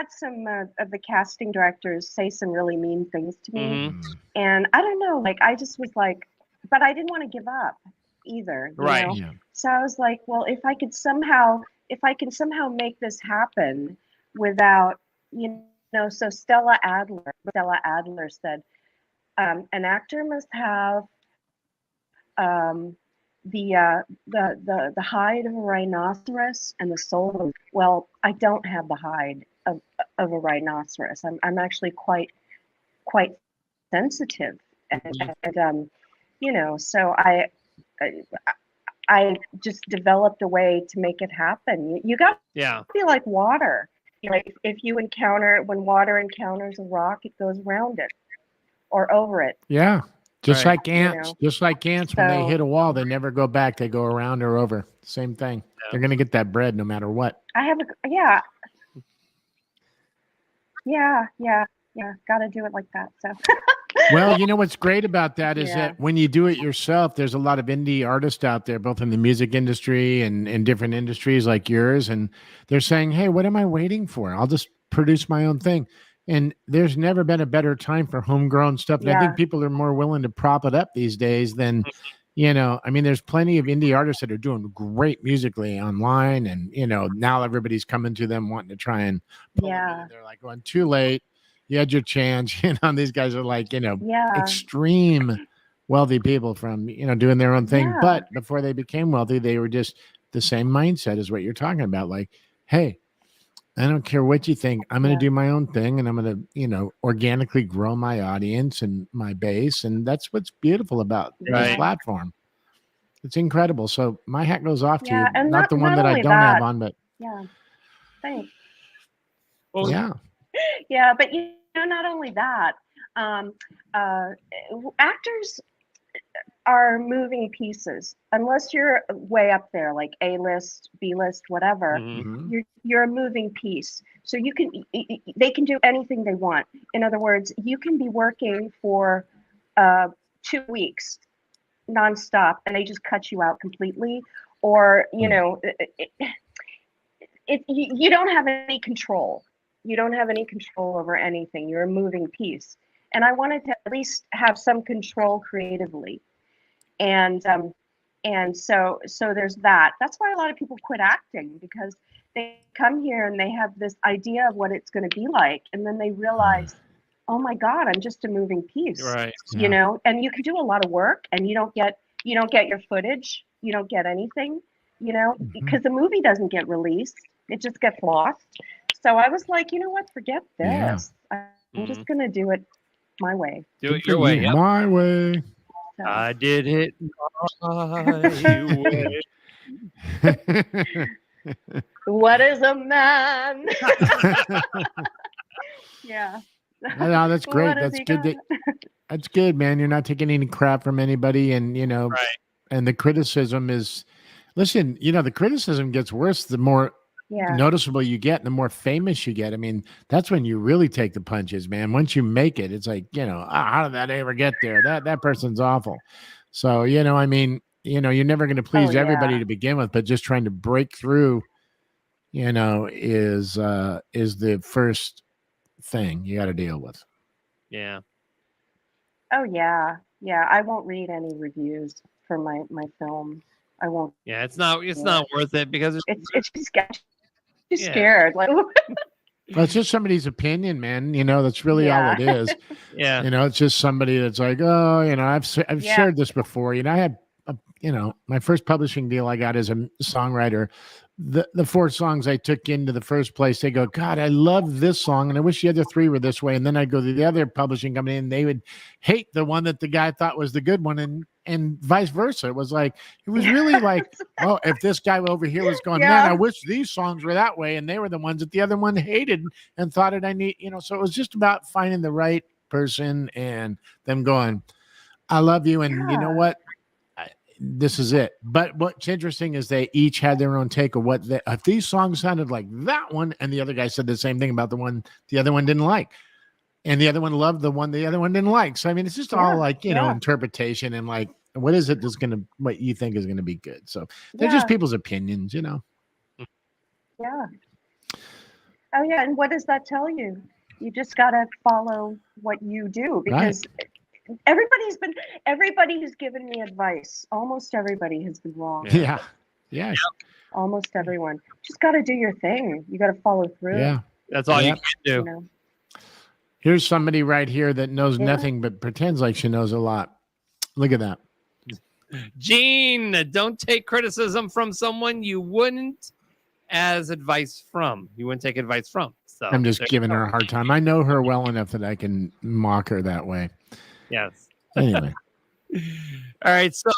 some of the casting directors say some really mean things to me, and I don't know, like I just was like, but I didn't want to give up either, right? You know? Yeah. So I was like, well, if I can somehow make this happen without, so Stella Adler said, an actor must have the hide of a rhinoceros and the soul of, well, I don't have the hide of a rhinoceros. I'm actually quite sensitive, and you know, so I just developed a way to make it happen. You got to be like water. You know, if you encounter, when water encounters a rock, it goes around it or over it. Yeah. Just Right. like ants, You know? just like ants, when they So- hit a wall, they never go back. They go around or over. Same thing. They're going to get that bread no matter what. I have got to do it like that. So. Well, you know what's great about that is Yeah. that when you do it yourself, there's a lot of indie artists out there, both in the music industry and in different industries like yours. And they're saying, hey, what am I waiting for? I'll just produce my own thing. And there's never been a better time for homegrown stuff. And I think people are more willing to prop it up these days than, you know, I mean, there's plenty of indie artists that are doing great musically online. And, you know, now everybody's coming to them wanting to try and pull them in, and they're like going, too late. You had your chance. You know, these guys are like, you know, extreme wealthy people from, you know, doing their own thing. Yeah. But before they became wealthy, they were just the same mindset as what you're talking about. Like, hey, I don't care what you think. I'm going to do my own thing, and I'm going to, you know, organically grow my audience and my base. And that's what's beautiful about this platform. It's incredible. So my hat goes off to you. And not the one that I only don't have on, but thanks. Well, yeah. Yeah, but you know, not only that, actors are moving pieces. Unless you're way up there, like A-list, B-list, whatever, you're a moving piece. So they can do anything they want. In other words, you can be working for 2 weeks nonstop, and they just cut you out completely, or you know, you don't have any control. You don't have any control over anything. You're a moving piece. And I wanted to at least have some control creatively. And so there's that. That's why a lot of people quit acting, because they come here and they have this idea of what it's going to be like. And then they realize, oh my God, I'm just a moving piece. Right. You know, and you can do a lot of work and you don't get your footage. You don't get anything, you know, because the movie doesn't get released. It just gets lost. So I was like, you know what? Forget this. I'm just going to do it my way. Do it your way. Yep. My way. So. I did it my way. What is a man? Yeah. No, that's great. What has That's he good. got? That's good, man. You're not taking any crap from anybody. And, you know, and the criticism is, listen, you know, the criticism gets worse the more noticeable you get, the more famous you get. I mean, that's when you really take the punches, man. Once you make it, it's like, you know, how did that ever get there? That person's awful. So, you know, I mean, you know, you're never going to please everybody to begin with, but just trying to break through, you know, is the first thing you got to deal with. Yeah. Oh yeah. Yeah. I won't read any reviews for my film. I won't. Yeah. It's not worth it, because it's just scared. Like, well, it's just somebody's opinion, man. You know, that's really all it is. Yeah. You know, it's just somebody that's like, oh, you know, I've shared this before. You know, I had, you know, my first publishing deal I got as a songwriter. The 4 songs I took into the first place, they go, God, I love this song, and I wish the other 3 were this way. And then I'd go to the other publishing company, and they would hate the one that the guy thought was the good one, and vice versa. It was like, it was really like, oh, if this guy over here was going, man, I wish these songs were that way, and they were the ones that the other one hated and thought it I need, you know. So it was just about finding the right person and them going, I love you, and you know what? This is it. But what's interesting is they each had their own take of what if these songs sounded like that one, and the other guy said the same thing about the one the other one didn't like, and the other one loved the one the other one didn't like. So I mean, it's just all like, you know, interpretation, and like, what is it that's what you think is gonna be good. So they're just people's opinions, you know. Yeah. Oh yeah, and what does that tell you? You just gotta follow what you do, because everybody who's given me advice, almost everybody has been wrong. Yeah. Almost everyone. Just got to do your thing. You got to follow through. Yeah. That's all you can do. You know? Here's somebody right here that knows nothing but pretends like she knows a lot. Look at that. Gene, don't take criticism from someone you wouldn't take advice from. So I'm just giving her a hard time. I know her well enough that I can mock her that way. Yes. Anyway. All right. So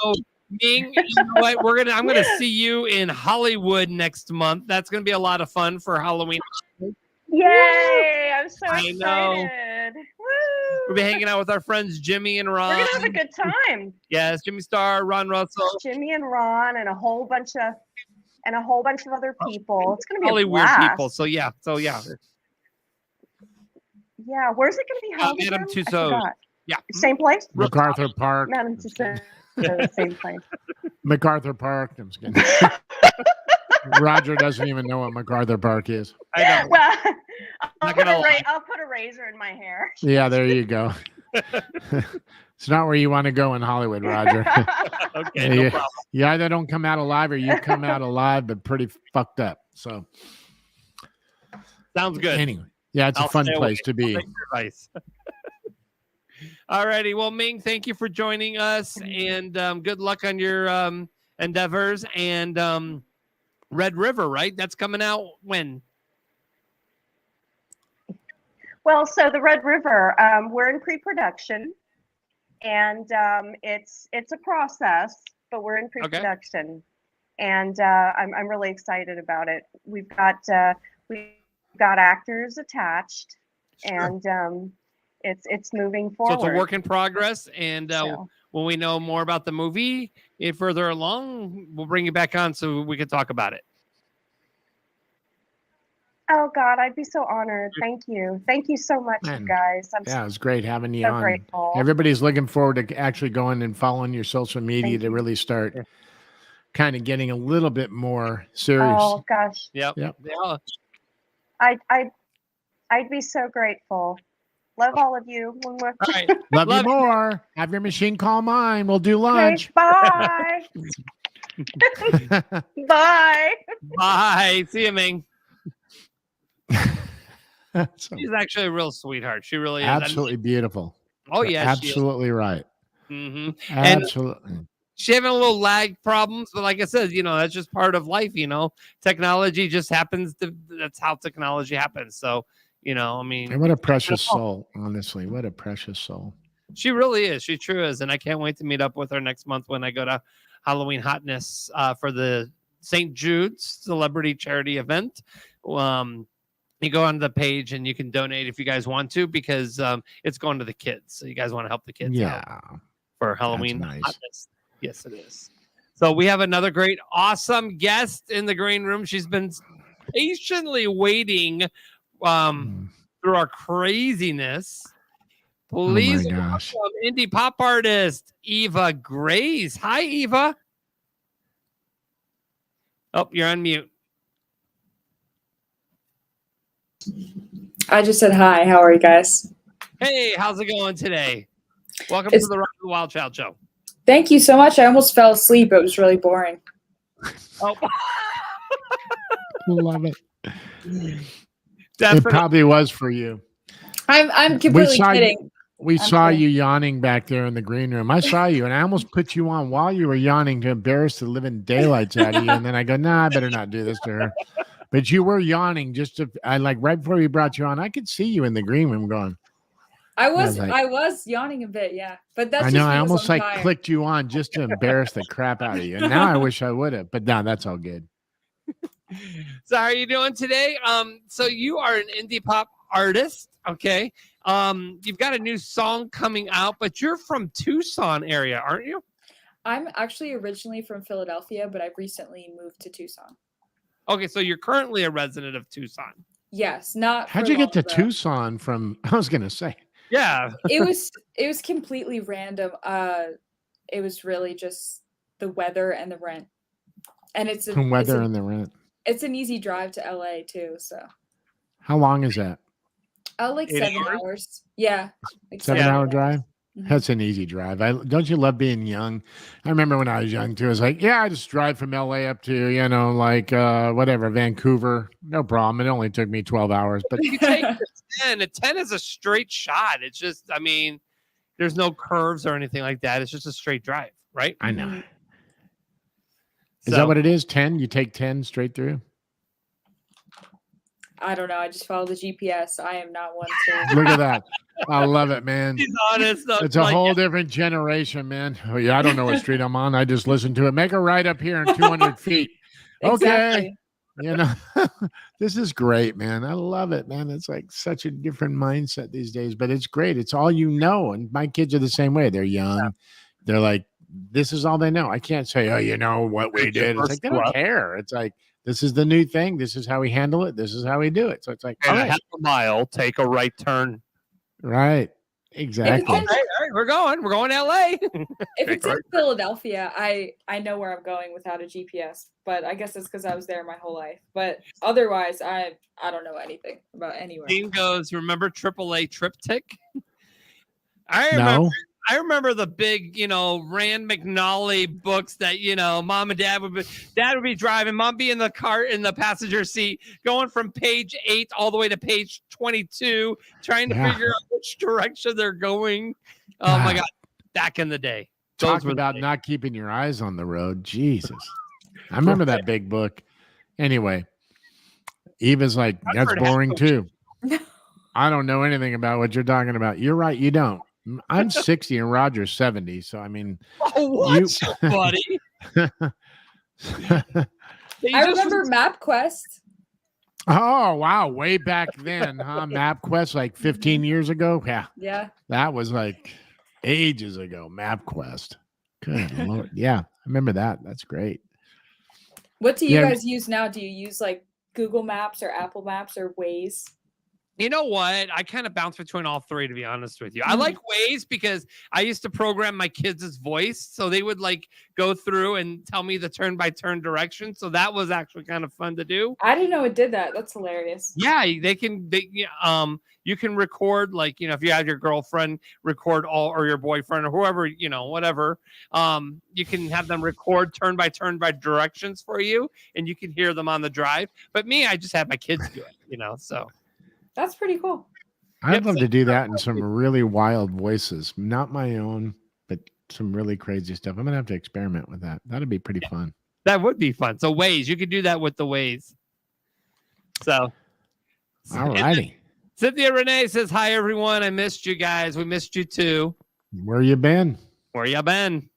Ming, you know what? I'm gonna see you in Hollywood next month. That's gonna be a lot of fun for Halloween. Yay! I'm so excited. know. Woo! We'll be hanging out with our friends Jimmy and Ron. We're gonna have a good time. Yes, Jimmy Starr, Ron Russell, Jimmy and Ron, and a whole bunch of other people. It's gonna be a Hollyweird blast. people. So yeah. Yeah, where's it gonna be held? Madame again? I Tussauds. forgot. Yeah. Same place. MacArthur Park. Madame Tussauds. Same place. MacArthur Park. I'm just kidding. Roger doesn't even know what MacArthur Park is. I know. Well, Not gonna lie. I'll put a razor in my hair. Yeah, there you go. It's not where you want to go in Hollywood, Roger. Okay, no problem. You either don't come out alive or you come out alive, but pretty fucked up. So Sounds good. anyway, yeah, it's I'll a fun stay place away. to be. I'll take your advice. All righty. Well, Ming, thank you for joining us, and good luck on your endeavors. And Red River, right? That's coming out when? Well, so the Red River, we're in pre-production, and it's a process, but we're in pre-production, and I'm really excited about it. We've got actors attached, and it's moving forward. So it's a work in progress, and when we know more about the movie, if further along, we'll bring you back on so we can talk about it. Oh God, I'd be so honored. Thank you so much, you guys. Yeah, it was great having you so on. grateful. Everybody's looking forward to actually going and following your social media to really start kind of getting a little bit more serious. Oh gosh. Yep. Yep. Yeah. I'd be so grateful. Love all of you. All right. Love you more. Have your machine call mine. We'll do lunch. Bye. Bye. Bye. See you, Ming. So, She's actually a real sweetheart. She really is. absolutely beautiful. Oh, yeah. Absolutely right. Mm-hmm. Absolutely. She's having a little lag problems, but like I said, that's just part of life. Technology just happens. That's how technology happens. So, I mean, And what a precious soul, honestly. What a precious soul. She really is. She true is. And I can't wait to meet up with her next month when I go to Halloween Hotness for the St. Jude's celebrity charity event. You go on the page and you can donate if you guys want to, because it's going to the kids. So you guys want to help the kids out for Halloween Hotness. Yes, it is. So we have another great, awesome guest in the green room. She's been patiently waiting through our craziness. Please welcome indie pop artist Eva Grace. Hi, Eva. Oh, you're on mute. I just said hi. How are you guys? Hey, how's it going today? Welcome to the Rock of the Wild Child Show. Thank you so much. I almost fell asleep. It was really boring. Oh. Love it. Definitely. It probably was for you. I'm completely kidding. We saw you yawning back there in the green room. I saw you, and I almost put you on while you were yawning to embarrass the living daylights out of you. And then I go, nah, I better not do this to her. But you were yawning right before we brought you on. I could see you in the green room going. I was yawning a bit, yeah. But that's I know. just I because almost I'm tired. clicked you on just to embarrass the crap out of you. And now I wish I would have. But no, that's all good. So how are you doing today? So you are an indie pop artist, okay? You've got a new song coming out, but you're from Tucson area, aren't you? I'm actually originally from Philadelphia, but I've recently moved to Tucson. Okay, so you're currently a resident of Tucson. Yes, not. How'd you get to Tucson from? I was gonna say. Yeah, it was completely random. It was really just the weather and the rent, and it's the weather and the rent. It's an easy drive to LA too. So. How long is that? Like 7 hours. Yeah. Like 7-hour drive. Mm-hmm. That's an easy drive. Don't you love being young? I remember when I was young too. I was like, yeah, I just drive from LA up to, whatever, Vancouver. No problem. It only took me 12 hours. But you take the 10. A 10 is a straight shot. It's just, there's no curves or anything like that. It's just a straight drive. right? I know. Mhm. Is that what it is? 10? You take 10 straight through? I don't know. I just follow the GPS. I am not one to. Look at that. I love it, man. He's honest. It's a whole different generation, man. Oh, yeah, I don't know what street I'm on. I just listen to it. Make a right up here in 200 feet. Okay. Exactly. You know, this is great, man. I love it, man. It's like such a different mindset these days, but it's great. It's all you know. And my kids are the same way. They're young. They're like, this is all they know. I can't say, oh, you know what we did. It's like, they don't care. It's like, this is the new thing. This is how we handle it. This is how we do it. So it's like, all right. Half a mile, take a right turn. Right. Exactly. All right, we're going to LA. If it's in Philadelphia, I know where I'm going without a GPS, but I guess it's because I was there my whole life. But otherwise, I don't know anything about anywhere. Dean goes, remember AAA Triptych? I remember the big, Rand McNally books that, mom and dad would be driving, mom be in the car in the passenger seat, going from page 8 all the way to page 22, trying to figure out which direction they're going. Oh my God. Back in the day. Talk about not keeping your eyes on the road. Jesus. I remember that big book. Anyway, Eva's like, that's boring too. I don't know anything about what you're talking about. You're right. You don't. I'm 60 and Roger's 70. So, I mean, what, buddy? I remember MapQuest. Oh, wow. Way back then, huh? MapQuest, like 15 years ago. Yeah. Yeah. That was like ages ago. MapQuest. Good Lord. Yeah. I remember that. That's great. What do you guys use now? Do you use like Google Maps or Apple Maps or Waze? You know what? I kind of bounce between all three, to be honest with you. I like Waze because I used to program my kids' voice. So they would like go through and tell me the turn-by-turn direction. So that was actually kind of fun to do. I didn't know it did that. That's hilarious. Yeah, you can record, like, if you have your girlfriend record or your boyfriend or whoever, whatever. You can have them record turn-by-turn by directions for you, and you can hear them on the drive. But me, I just have my kids do it, so. That's pretty cool. I'd love to do that in some really wild voices, not my own, but some really crazy stuff. I'm going to have to experiment with that. That'd be pretty fun. That would be fun. So Waze, you could do that with the Waze. So. All righty. Cynthia Renee says, hi, everyone. I missed you guys. We missed you too. Where you been? Where you been?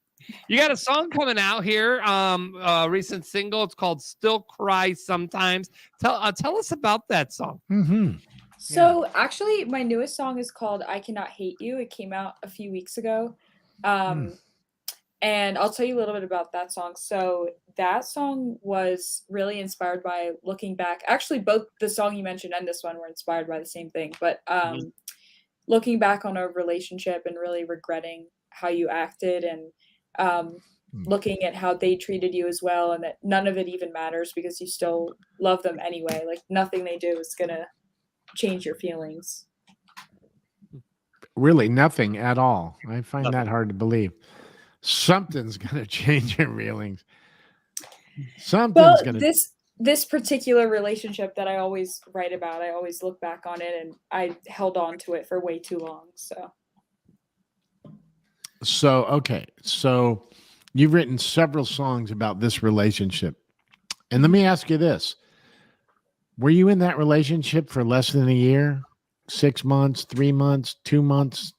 You got a song coming out here, a recent single. It's called Still Cry Sometimes. Tell us about that song. Mm-hmm. So actually, my newest song is called I Cannot Hate You. It came out a few weeks ago. And I'll tell you a little bit about that song. So that song was really inspired by looking back. Actually, both the song you mentioned and this one were inspired by the same thing. But looking back on a relationship and really regretting how you acted and looking at how they treated you as well, and that none of it even matters because you still love them anyway. Like nothing they do is going to change your feelings. Really nothing at all. I find that hard to believe. Something's going to change your feelings. Something's going to. This particular relationship that I always write about, I always look back on it, and I held on to it for way too long. So, okay. So you've written several songs about this relationship. And let me ask you this. Were you in that relationship for less than a year? 6 months, 3 months, 2 months?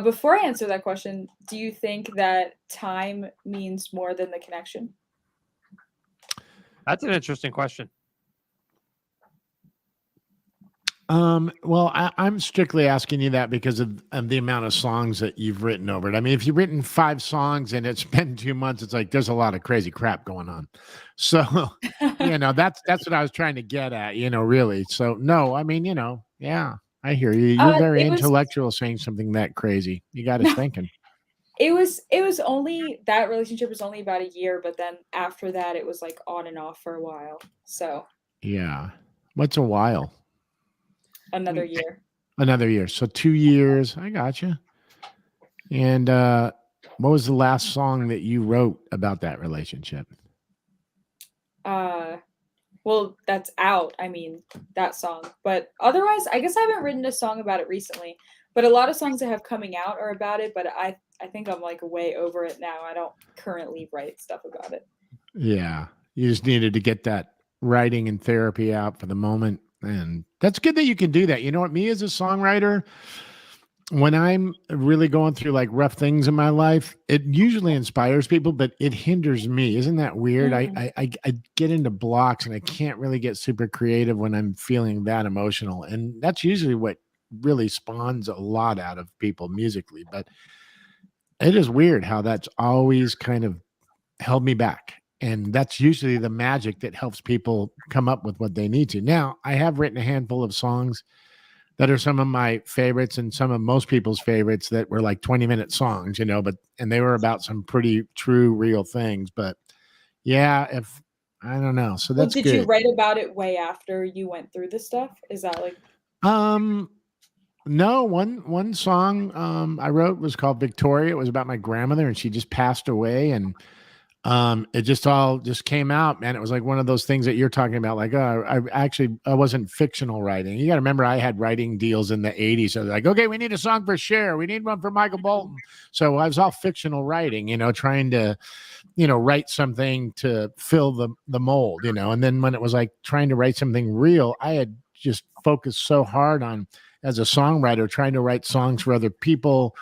Before I answer that question, do you think that time means more than the connection? That's an interesting question. Well, I'm strictly asking you that because of the amount of songs that you've written over it. I mean, if you've written 5 songs and it's been 2 months, it's like there's a lot of crazy crap going on. So, that's what I was trying to get at, really. So, no, I mean, yeah, I hear you. You're very intellectual saying something that crazy. You got us thinking. It was only, that relationship was only about a year, but then after that, it was like on and off for a while. So. Yeah. What's a while? Another year. Another year. So 2 years. I gotcha. And what was the last song that you wrote about that relationship? Well, that's out. I mean, that song. But otherwise, I guess I haven't written a song about it recently. But a lot of songs that have coming out are about it. But I think I'm like way over it now. I don't currently write stuff about it. Yeah. You just needed to get that writing and therapy out for the moment. And that's good that you can do that. You know what? Me as a songwriter, when I'm really going through like rough things in my life, it usually inspires people, but it hinders me. Isn't that weird? I get into blocks and I can't really get super creative when I'm feeling that emotional. And that's usually what really spawns a lot out of people musically. But it is weird how that's always kind of held me back. And that's usually the magic that helps people come up with what they need to. Now, I have written a handful of songs that are some of my favorites and some of most people's favorites that were like 20-minute songs, and they were about some pretty true, real things. But yeah, I don't know. So that's did good. you write about it way after you went through this stuff? Is that like? No, one song I wrote was called Victoria. It was about my grandmother, and she just passed away, and it just all came out, man. It was like one of those things that you're talking about. Like, I wasn't fictional writing. You got to remember, I had writing deals in the 80s. So like, okay, we need a song for Cher. We need one for Michael Bolton. So I was all fictional writing, trying to, write something to fill the mold, and then when it was like trying to write something real, I had just focused so hard on, as a songwriter, trying to write songs for other people.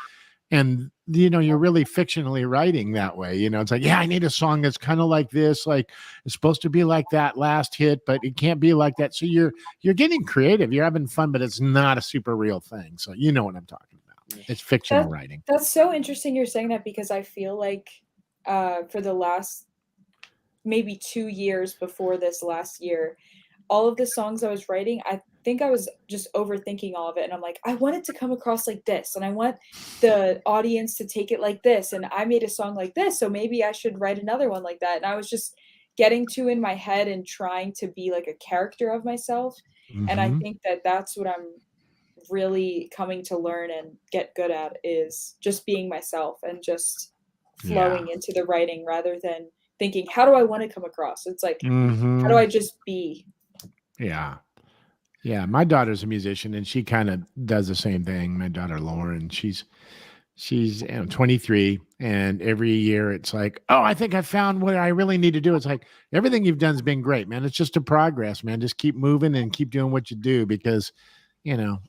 And, you're really fictionally writing that way. It's like, yeah, I need a song that's kind of like this, like it's supposed to be like that last hit, but it can't be like that. So you're getting creative, you're having fun, but it's not a super real thing. So you know what I'm talking about. It's fictional writing. That's so interesting you're saying that, because I feel like for the last maybe 2 years before this last year, all of the songs I was writing, I think I was just overthinking all of it. And I'm like, I want it to come across like this. And I want the audience to take it like this. And I made a song like this, so maybe I should write another one like that. And I was just getting too in my head and trying to be like a character of myself. Mm-hmm. And I think that that's what I'm really coming to learn and get good at, is just being myself and just flowing into the writing rather than thinking, how do I want to come across? It's like, how do I just be? Yeah. Yeah, my daughter's a musician, and she kind of does the same thing. My daughter Lauren, she's 23, and every year it's like, oh, I think I found what I really need to do. It's like, everything you've done has been great, man. It's just a progress, man. Just keep moving and keep doing what you do, because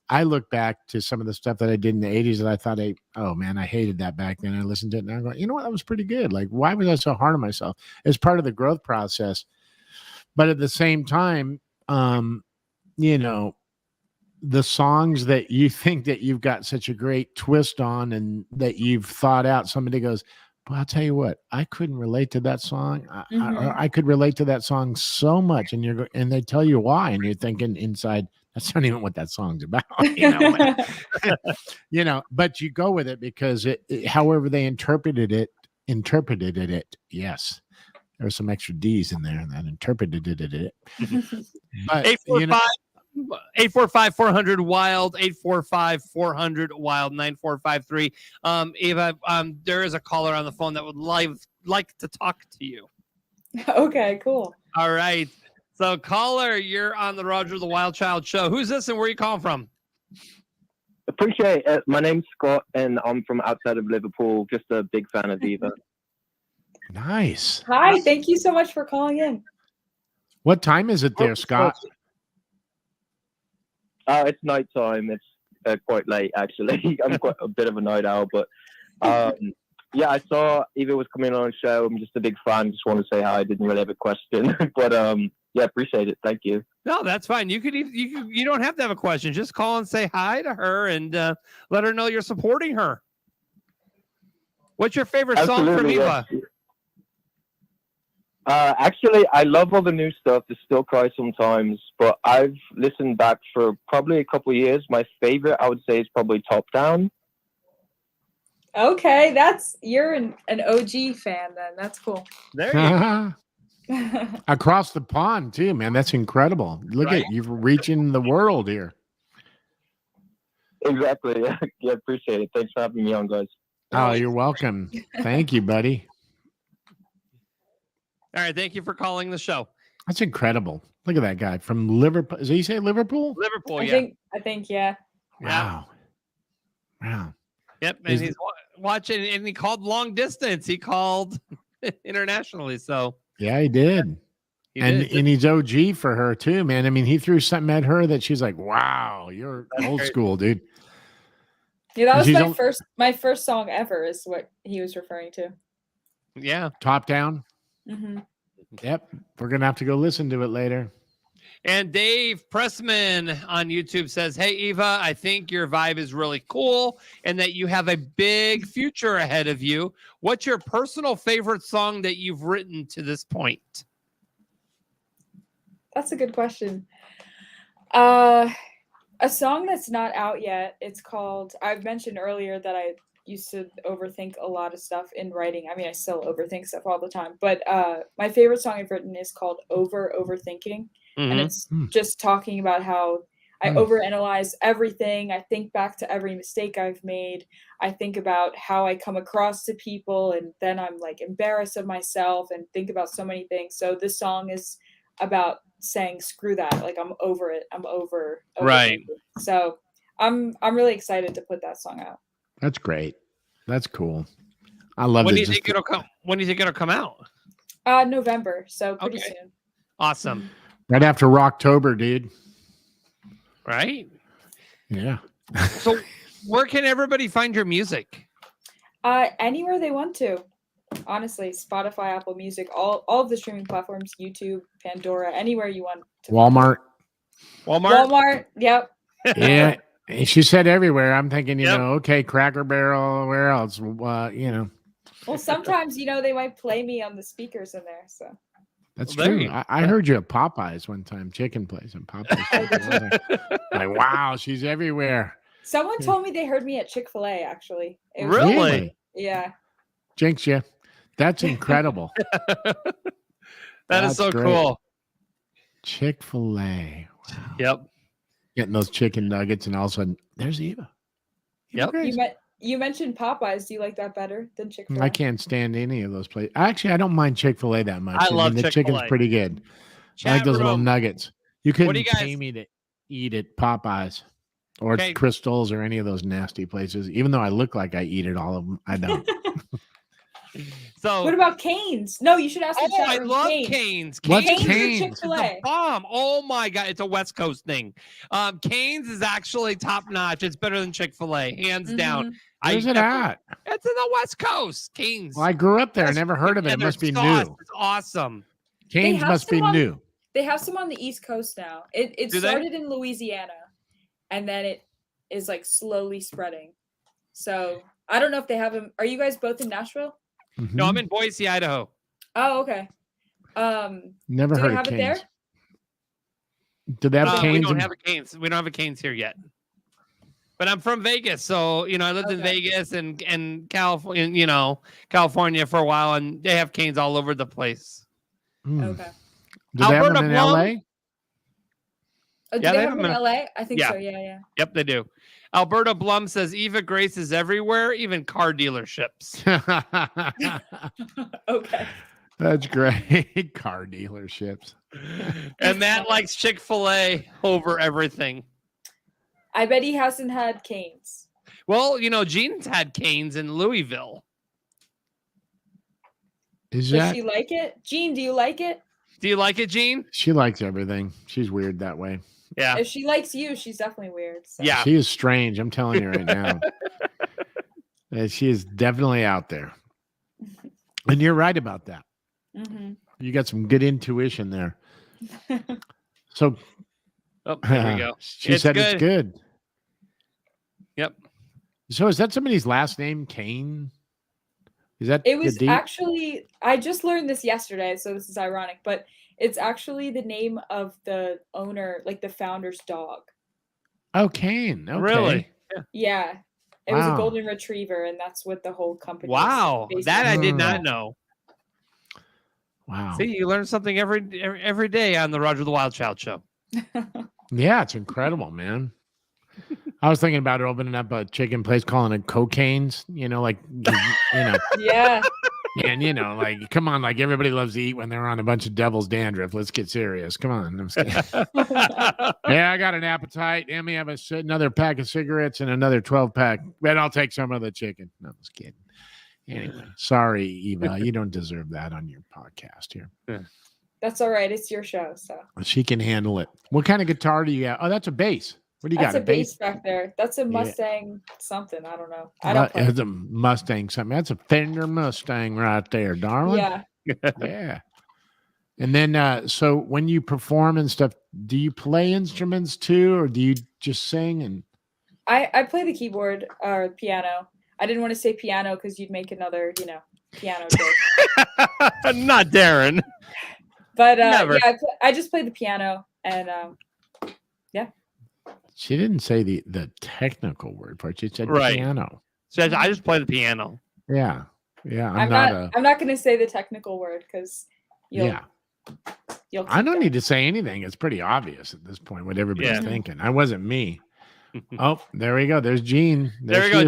I look back to some of the stuff that I did in the 80s that I thought, oh man, I hated that back then. I listened to it and I go, you know what, that was pretty good. Like, why was I so hard on myself? It's part of the growth process. But at the same time, the songs that you think that you've got such a great twist on and that you've thought out, somebody goes, well, I'll tell you what, I couldn't relate to that song. I could relate to that song so much. And they tell you why. And you're thinking inside, that's not even what that song's about. But you go with it because however they interpreted it. Yes. There were some extra D's in there, and that interpreted it. But 845-400-WILD, 845-400-WILD, 9453. Eva, there is a caller on the phone that would like to talk to you. Okay, cool. All right. So, caller, you're on the Roger the Wild Child show. Who's this and where are you calling from? Appreciate it. My name's Scott, and I'm from outside of Liverpool. Just a big fan of Eva. Nice. Hi, thank you so much for calling in. What time is it there, Scott? It's nighttime. It's quite late, actually. I'm quite a bit of a night owl, but yeah, I saw Eva was coming on the show. I'm just a big fan. Just want to say hi. I didn't really have a question, but yeah, appreciate it. Thank you. No, that's fine. You don't have to have a question. Just call and say hi to her and let her know you're supporting her. What's your favorite song from Eva? Yes. Actually, I love all the new stuff. I still cry sometimes, but I've listened back for probably a couple of years. My favorite, I would say, is probably Top Down. Okay, you're an OG fan then. That's cool. There you go. Across the pond too, man. That's incredible. Look at you're reaching the world here. Exactly. Yeah, appreciate it. Thanks for having me on, guys. Oh, you're welcome. Thank you, buddy. All right, thank you for calling the show. That's incredible. Look at that guy from Liverpool. Does he say Liverpool? Liverpool, yeah. I think, yeah. Wow. Yep, and he's watching, and he called long distance. He called internationally. So Yeah, he did. And he's OG for her too, man. I mean, he threw something at her that she's like, "Wow, you're old school, dude." Yeah, that And was my first song ever. Is what he was referring to. Yeah, Top Down. Mm-hmm. Yep, we're gonna have to go listen to it later. And Dave Pressman on YouTube says, "Hey Eva, I think your vibe is really cool, and that you have a big future ahead of you. What's your personal favorite song that you've written to this point?" That's a good question. A song that's not out yet. It's called, I've mentioned earlier that I used to overthink a lot of stuff in writing. I mean, I still overthink stuff all the time. But my favorite song I've written is called Overthinking. And it's just talking about how I overanalyze everything. I think back to every mistake I've made. I think about how I come across to people, and then I'm like embarrassed of myself and think about so many things. So this song is about saying screw that, like I'm over it, I'm over right. So I'm really excited to put that song out. That's great. That's cool. I love it. When do you think it'll come out? November, so pretty soon. Awesome. Right after Rocktober, dude. Right? Yeah. So where can everybody find your music? Anywhere they want to. Honestly, Spotify, Apple Music, all of the streaming platforms, YouTube, Pandora, anywhere you want to. Walmart. Yep. Yeah. She said everywhere. I'm thinking, you know, okay, Cracker Barrel, where else? Well, sometimes, they might play me on the speakers in there. So that's true. I heard you at Popeyes one time, chicken place and Popeyes. like, wow, she's everywhere. Someone told me they heard me at Chick-fil-A, actually. Really? Yeah. Jinx you. That's incredible. That is so cool. Chick-fil-A. Wow. Yep. Getting those chicken nuggets, and all of a sudden, there's Eva. Yep. You mentioned Popeyes. Do you like that better than Chick-fil-A? I can't stand any of those places. Actually, I don't mind Chick-fil-A that much. I love the Chick-fil-A. chicken's pretty good. I like those little nuggets. You couldn't pay me to eat at Popeyes or Crystal's or any of those nasty places. Even though I look like I eat at all of them, I don't. So what about Cane's? No, you should ask the chat I room. love Cane's. What's Cane's? Cane's? Or Chick-fil-A? Bomb. Oh my God. It's a West Coast thing. Cane's is actually top notch. It's better than Chick-fil-A, hands down. Where's it at? It's in the West Coast. Cane's. Well, I grew up there. I never heard of it. It must be new. It's awesome. Cane's must be new. They have some on the East Coast now. It started in Louisiana, and then it is like slowly spreading. So I don't know if they have them. Are you guys both in Nashville? Mm-hmm. No, I'm in Boise, Idaho. Oh, okay. Never do heard they have of it Cane's. there? Do they have Cane's? We don't have a Cane's. We don't have a Cane's here yet. But I'm from Vegas, so I lived in Vegas and California, California for a while, and they have Cane's all over the place. Okay. Do they have them in LA? Do they have them in LA? I think so. Yeah. Yep, they do. Alberta Blum says Eva Grace is everywhere, even car dealerships. Okay. That's great. Car dealerships. And Matt likes Chick-fil-A over everything. I bet he hasn't had Cane's. Well, Jean's had Cane's in Louisville. Does she like it? Jean, do you like it? Do you like it, Jean? She likes everything. She's weird that way. Yeah. If she likes you, she's definitely weird. So. Yeah. She is strange. I'm telling you right now. She is definitely out there. And you're right about that. Mm-hmm. You got some good intuition there. So, there we go. She said it's good. Yep. So is that somebody's last name, Kane? Is that it was actually, I just learned this yesterday, so this is ironic, but it's actually the name of the owner, like the founder's dog. Oh, Kane. Okay. Really? Yeah. It was a golden retriever, and that's what the whole company is that on. I did not know. Wow. See, you learn something every day on the Roger the Wild Child show. Yeah, it's incredible, man. I was thinking about opening up a chicken place, calling it Cocaine's, Yeah. And like, come on, like everybody loves to eat when they're on a bunch of devil's dandruff. Let's get serious. Come on. I'm just kidding. Yeah, I got an appetite. Emmy, have another pack of cigarettes and another 12-pack. But I'll take some of the chicken. No, I'm just kidding. Anyway, sorry, Eva. You don't deserve that on your podcast here. That's all right. It's your show, so. She can handle it. What kind of guitar do you have? Oh, that's a bass. What do you got? That's a bass back there. That's a Mustang something. I don't know. I don't play. It's a Mustang something. That's a Fender Mustang right there, darling. Yeah. Yeah. And then, so when you perform and stuff, do you play instruments too, or do you just sing? And I play the keyboard or piano. I didn't want to say piano because you'd make another, piano joke. Not Darren. But yeah, I just play the piano, and yeah. She didn't say the technical word part. She said piano. So I just play the piano. Yeah, yeah. I'm not going to say the technical word because you'll. I don't need to say anything. It's pretty obvious at this point what everybody's thinking. I wasn't me. Oh, there we go. There's Jean. There we go.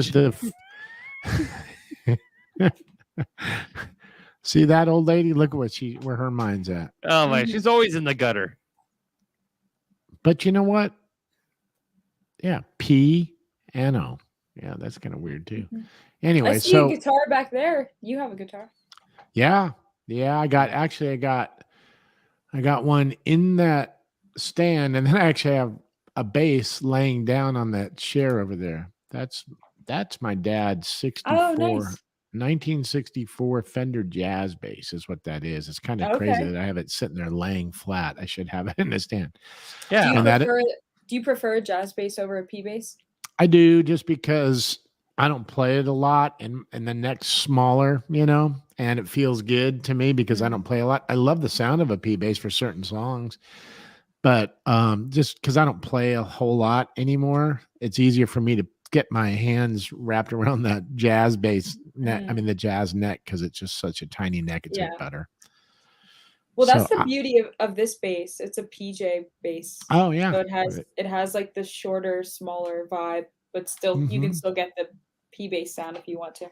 See that old lady? Look at where her mind's at. Oh my, she's always in the gutter. But you know what? Yeah, piano. Yeah, that's kind of weird too. Anyway, I see a guitar back there. You have a guitar. Yeah. I got one in that stand, and then I actually have a bass laying down on that chair over there. That's my dad's 1964 Fender Jazz bass is what that is. It's kind of crazy that I have it sitting there laying flat. I should have it in the stand. Yeah. Do you prefer a jazz bass over a P bass? I do, just because I don't play it a lot, and the neck's smaller, and it feels good to me because I don't play a lot. I love the sound of a P bass for certain songs, but just because I don't play a whole lot anymore, it's easier for me to get my hands wrapped around that jazz bass neck. I mean, the jazz neck, because it's just such a tiny neck. It's better. Well, that's the beauty of this bass. It's a PJ bass. Oh yeah. So it has like the shorter, smaller vibe, but still you can still get the P bass sound if you want to.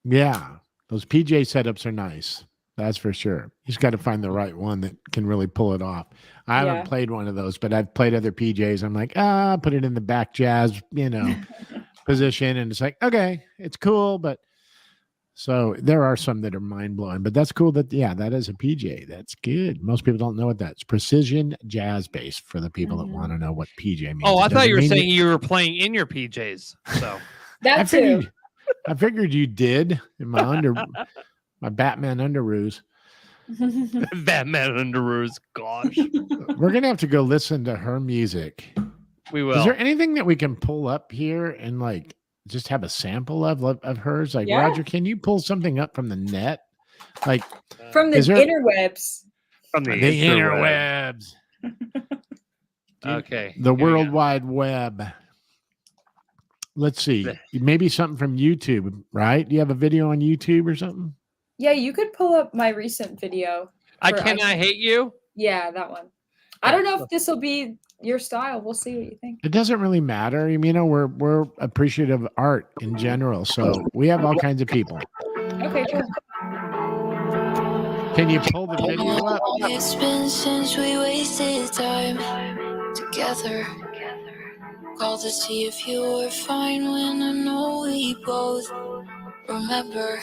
Yeah, those PJ setups are nice. That's for sure. You just got to find the right one that can really pull it off. I haven't played one of those, but I've played other PJs. I'm like, put it in the back jazz, position, and it's like, okay, it's cool, but. So there are some that are mind-blowing, but that's cool that is a PJ. That's good. Most people don't know what that's. Precision jazz bass, for the people that want to know what PJ means. Oh, I thought you were saying you were playing in your PJs. So I figured you did in my my Batman underoos. Batman underoos, gosh. We're going to have to go listen to her music. We will. Is there anything that we can pull up here and like just have a sample of hers? Like, Roger, can you pull something up from the net? Like from the interwebs. From the interwebs. Okay. The World Wide Web. Let's see. Maybe something from YouTube, right? Do you have a video on YouTube or something? Yeah, you could pull up my recent video. I Cannot Hate You? Yeah, that one. I don't know if this will be your style. We'll see what you think. It doesn't really matter. We're appreciative of art in general, so we have all kinds of people. Okay, cool. Can you pull the video up? It's been since we wasted time together. Called to see if you were fine when I know we both remember.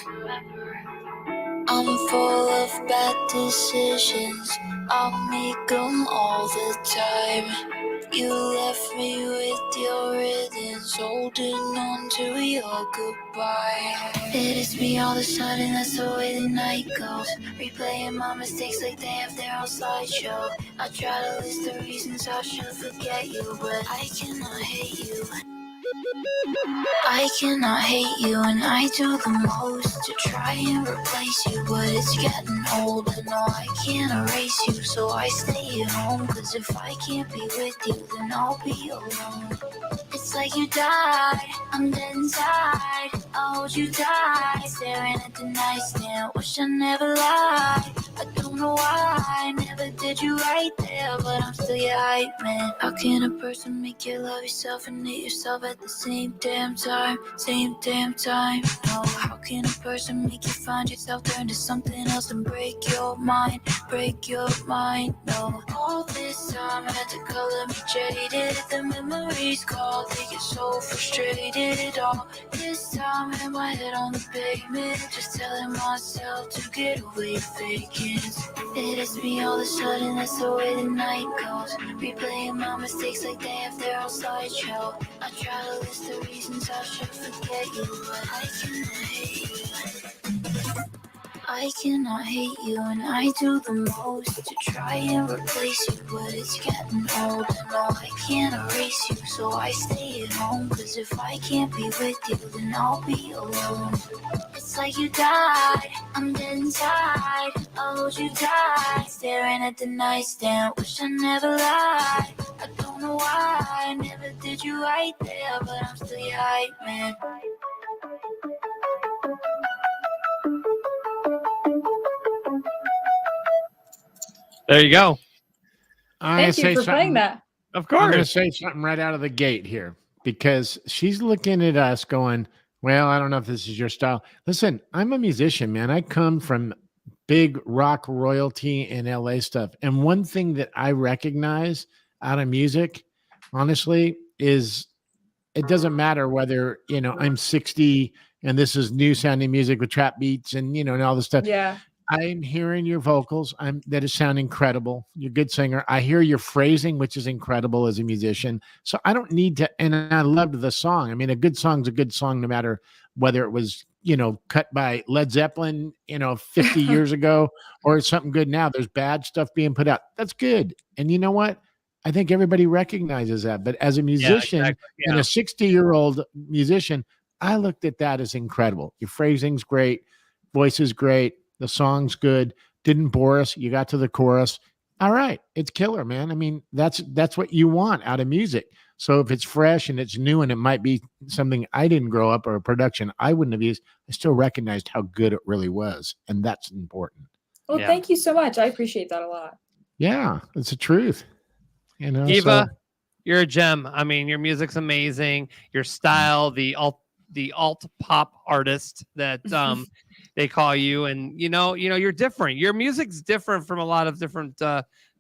I'm full of bad decisions. I make them all the time. You left me with your riddance, holding on to your goodbye. It hits me all the sudden, that's the way the night goes. Replaying my mistakes like they have their own slideshow. I try to list the reasons I should forget you, but I cannot hate you. I cannot hate you, and I do the most to try and replace you, but it's getting old, and no, I can't erase you, so I stay at home, cause if I can't be with you, then I'll be alone. It's like you died, I'm dead inside, I hold you tight, staring at the nightstand, wish I never lied, I don't know why I never did did you right there, but I'm still your hype man. How can a person make you love yourself and hate yourself at the same damn time? Same damn time. No, how can a person make you find yourself, turn to something else and break your mind? Break your mind. No, all this time I had to color me jaded. The memories call, they get so frustrated. All this time in my head on the pavement, just telling myself to get away faking. It hits me all of a sudden, that's the way the night goes. Replaying my mistakes like they have their own slideshow. I try to list the reasons I should forget you, but I cannot hate you. I cannot hate you, and I do the most to try and replace you, but it's getting old. No, I can't erase you, so I stay at home. Cause if I can't be with you, then I'll be alone. It's like you died, I'm dead inside. I'll hold you tight, staring at the nightstand. Wish I never lied. I don't know why I never did you right there, but I'm still your hype man. There you go. Thank you for playing that. Of I'm going to course. say something right out of the gate here because she's looking at us going, well, I don't know if this is your style. Listen, I'm a musician, man. I come from big rock royalty in LA stuff. And one thing that I recognize out of music, honestly, is it doesn't matter whether, I'm 60 and this is new sounding music with trap beats and, and all this stuff. Yeah. I'm hearing your vocals. That is sound incredible. You're a good singer. I hear your phrasing, which is incredible as a musician. So I don't need to, and I loved the song. I mean, a good song's a good song, no matter whether it was, cut by Led Zeppelin, 50 years ago, or something good now. There's bad stuff being put out. That's good. And you know what? I think everybody recognizes that. But as a musician and a 60-year-old musician, I looked at that as incredible. Your phrasing's great. Voice is great. The song's good. Didn't bore us. You got to the chorus. All right. It's killer, man. I mean, that's what you want out of music. So if it's fresh and it's new and it might be something I didn't grow up or a production I wouldn't have used, I still recognized how good it really was. And that's important. Well, thank you so much. I appreciate that a lot. Yeah, it's the truth. Eva, you're a gem. I mean, your music's amazing. Your style, the alt pop artist that they call you, and you're different. Your music's different from a lot of different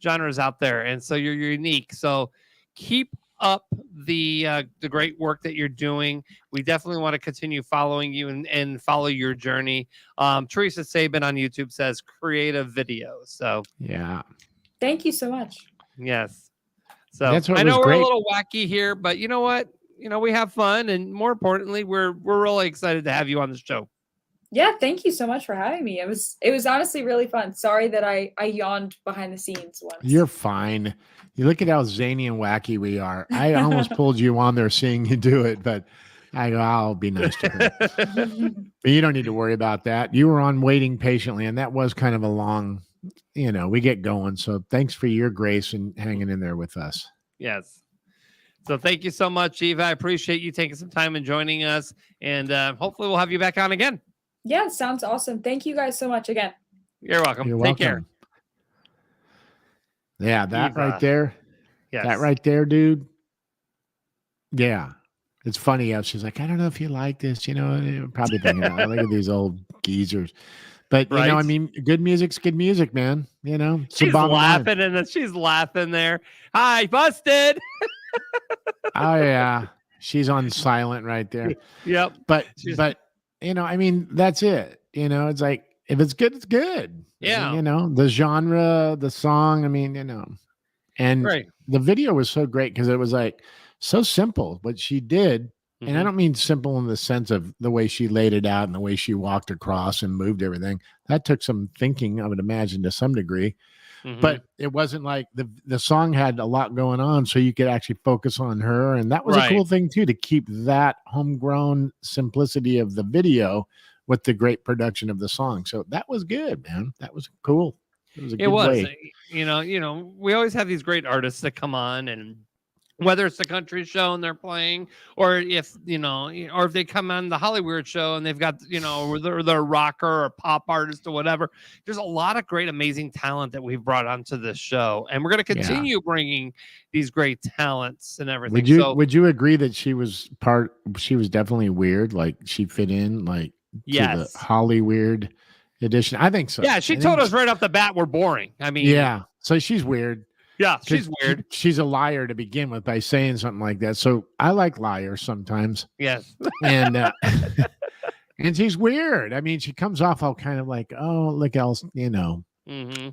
genres out there, and so you're unique. So keep up the great work that you're doing. We definitely want to continue following you and follow your journey. Teresa Sabin on YouTube says creative videos. So yeah, thank you so much. Yes. So I know we're a little wacky here, but you know what? We have fun, and more importantly, we're really excited to have you on the show. Yeah, thank you so much for having me. It was honestly really fun. Sorry that I yawned behind the scenes once. You're fine. You look at how zany and wacky we are. I almost pulled you on there seeing you do it, but I'll be nice to her. But you don't need to worry about that. You were on waiting patiently, and that was kind of a long, we get going. So thanks for your grace and hanging in there with us. Yes. So thank you so much, Eva. I appreciate you taking some time and joining us, and hopefully we'll have you back on again. Yeah, sounds awesome. Thank you guys so much again. You're welcome. You're Take welcome. care. Yeah, that Eva. right there. Yes. That right there, dude. Yeah. It's funny how she's like, I don't know if you like this, probably thinking, oh, look at these old geezers. But, Right. I mean, good music's good music, man. It's the She's bottom line. laughing, and then she's laughing there. Hi, busted. Oh, yeah. She's on silent right there. Yep. But I mean, that's it. It's like, if it's good, it's good. Yeah. The genre, the song, I mean, and Right. the video was so great because it was like so simple what she did. And I don't mean simple in the sense of the way she laid it out and the way she walked across and moved everything. That took some thinking, I would imagine, to some degree. But it wasn't like the song had a lot going on, so you could actually focus on her. And that was a cool thing, too, to keep that homegrown simplicity of the video with the great production of the song. So that was good, man. That was cool. It was a good way. We always have these great artists that come on and whether it's the country show and they're playing, or if or if they come on the Hollyweird show and they've got they're a rocker or pop artist or whatever. There's a lot of great, amazing talent that we've brought onto this show, and we're going to continue bringing these great talents and everything. Would you agree that she was definitely weird? Like she fit in to the Hollyweird edition? I think so. Yeah, she told us right off the bat we're boring. I mean, yeah, so she's weird. Yeah, she's weird. She's a liar to begin with by saying something like that. So I like liars sometimes. Yes. And and she's weird. I mean, she comes off all kind of like, oh, look else, prim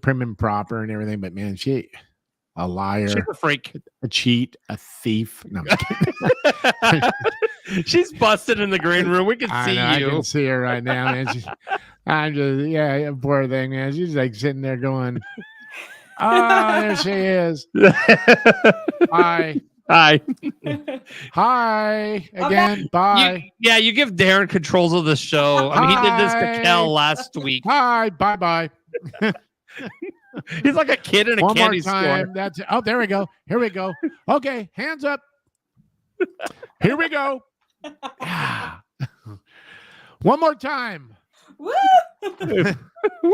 and proper and everything. But man, she a liar. She's a freak. A cheat, a thief. No, I'm kidding. She's busted in the green room. We can see you. I can see her right now, man. I'm just, poor thing, man. She's like sitting there going, oh, there she is. Hi. Hi. Hi. Again. Bye. You give Darren controls of the show. I mean, he did this to Kel last week. Hi. Bye-bye. He's like a kid in a candy store. That's it. Oh, there we go. Here we go. Okay, hands up. Here we go. One more time. Woo! Woo!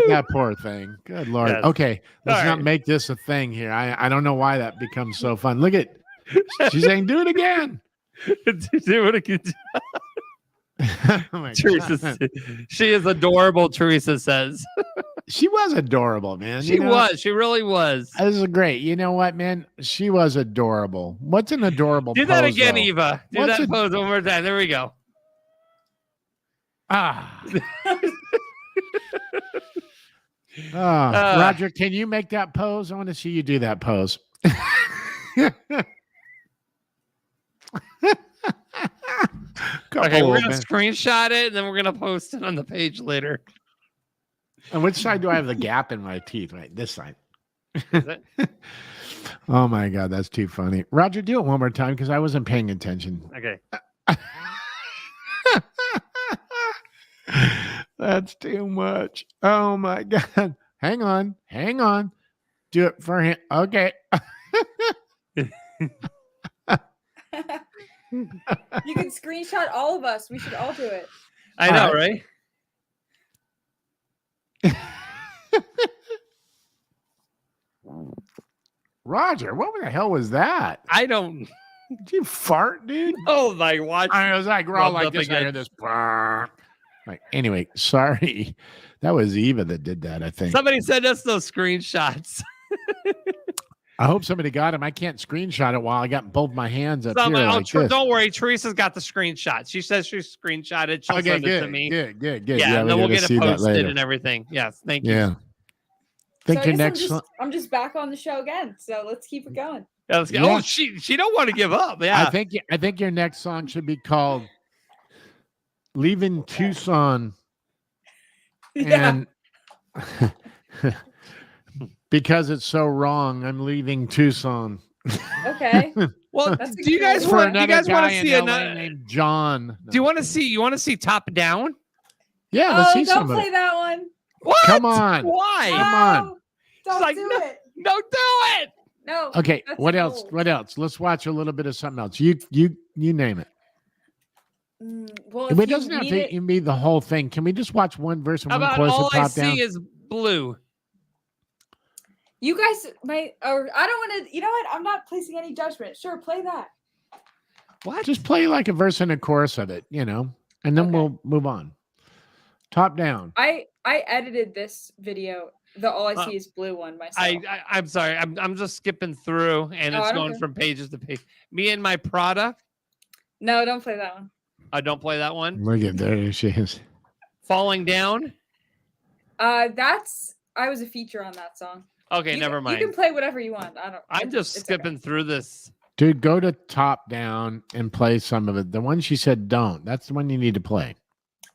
That poor thing. Good Lord. Yes. Okay, let's All not right. make this a thing here. I don't know why that becomes so fun. Look at, she's saying, do it again. Do it again. Oh my Teresa, God. she is adorable. Teresa says She was adorable, man. she was. She really was. This is great. You know what, man? She was adorable. What's an adorable Do that pose, again, though? Eva. Do What's that pose one more time. There we go. Roger, can you make that pose? I want to see you do that pose. Okay, we're gonna screenshot it and then we're gonna post it on the page later. And which side do I have the gap in my teeth? Right, this side. Is it? Oh my God, that's too funny. Roger, do it one more time because I wasn't paying attention. Okay. That's too much. Oh my God. Hang on. Do it for him. Okay. You can screenshot all of us. We should all do it. I know, right? Roger, what the hell was that? I don't. Did you fart, dude? Oh my! Watch. I was like, we're all like this. I hear this. Like, anyway, sorry. That was Eva that did that, I think. Somebody sent us those screenshots. I hope somebody got him. I can't screenshot it while I got both my hands up here like this. Don't worry, Teresa's got the screenshot. She says she screenshotted. She'll send it to me. Good. Yeah, and then we'll get it posted later. and everything. Yes, thank you. Yeah. Think So I your guess next I'm just back on the show again. So let's keep it going. Yeah, let's go. Yeah. Oh, she don't want to give up. Yeah. I think your next song should be called "Leaving Tucson," and because it's so wrong, I'm leaving Tucson. Okay. Well, That's do you guys For want? Do you another guys want guy to in see LA another? named John? Do you want to see? You want to see top down? Yeah, let's see don't some of play it. that one. What? Come on. Why? Come on. No, don't like, do no. it. Don't do it. No. Okay, that's what else? bold. What else? Let's watch a little bit of something else. You name it. Well, It if you doesn't have need to it, even be the whole thing. Can we just watch one verse and How one about chorus all of I top down? see is blue? you guys might, or I don't want to. You know what? I'm not placing any judgment. Sure, play that. What? Just play like a verse and a chorus of it, and then we'll move on. Top down. I edited this video. The all I see is blue one myself. I'm sorry. I'm just skipping through and Oh, I it's don't going care. from pages to page. Me and my Prada. No, don't play that one. I don't play that one. Look at there she is. Falling down. I was a feature on that song. Okay, never mind. You can play whatever you want. I'm just skipping through this. Dude, go to top down and play some of it. The one she said don't. That's the one you need to play.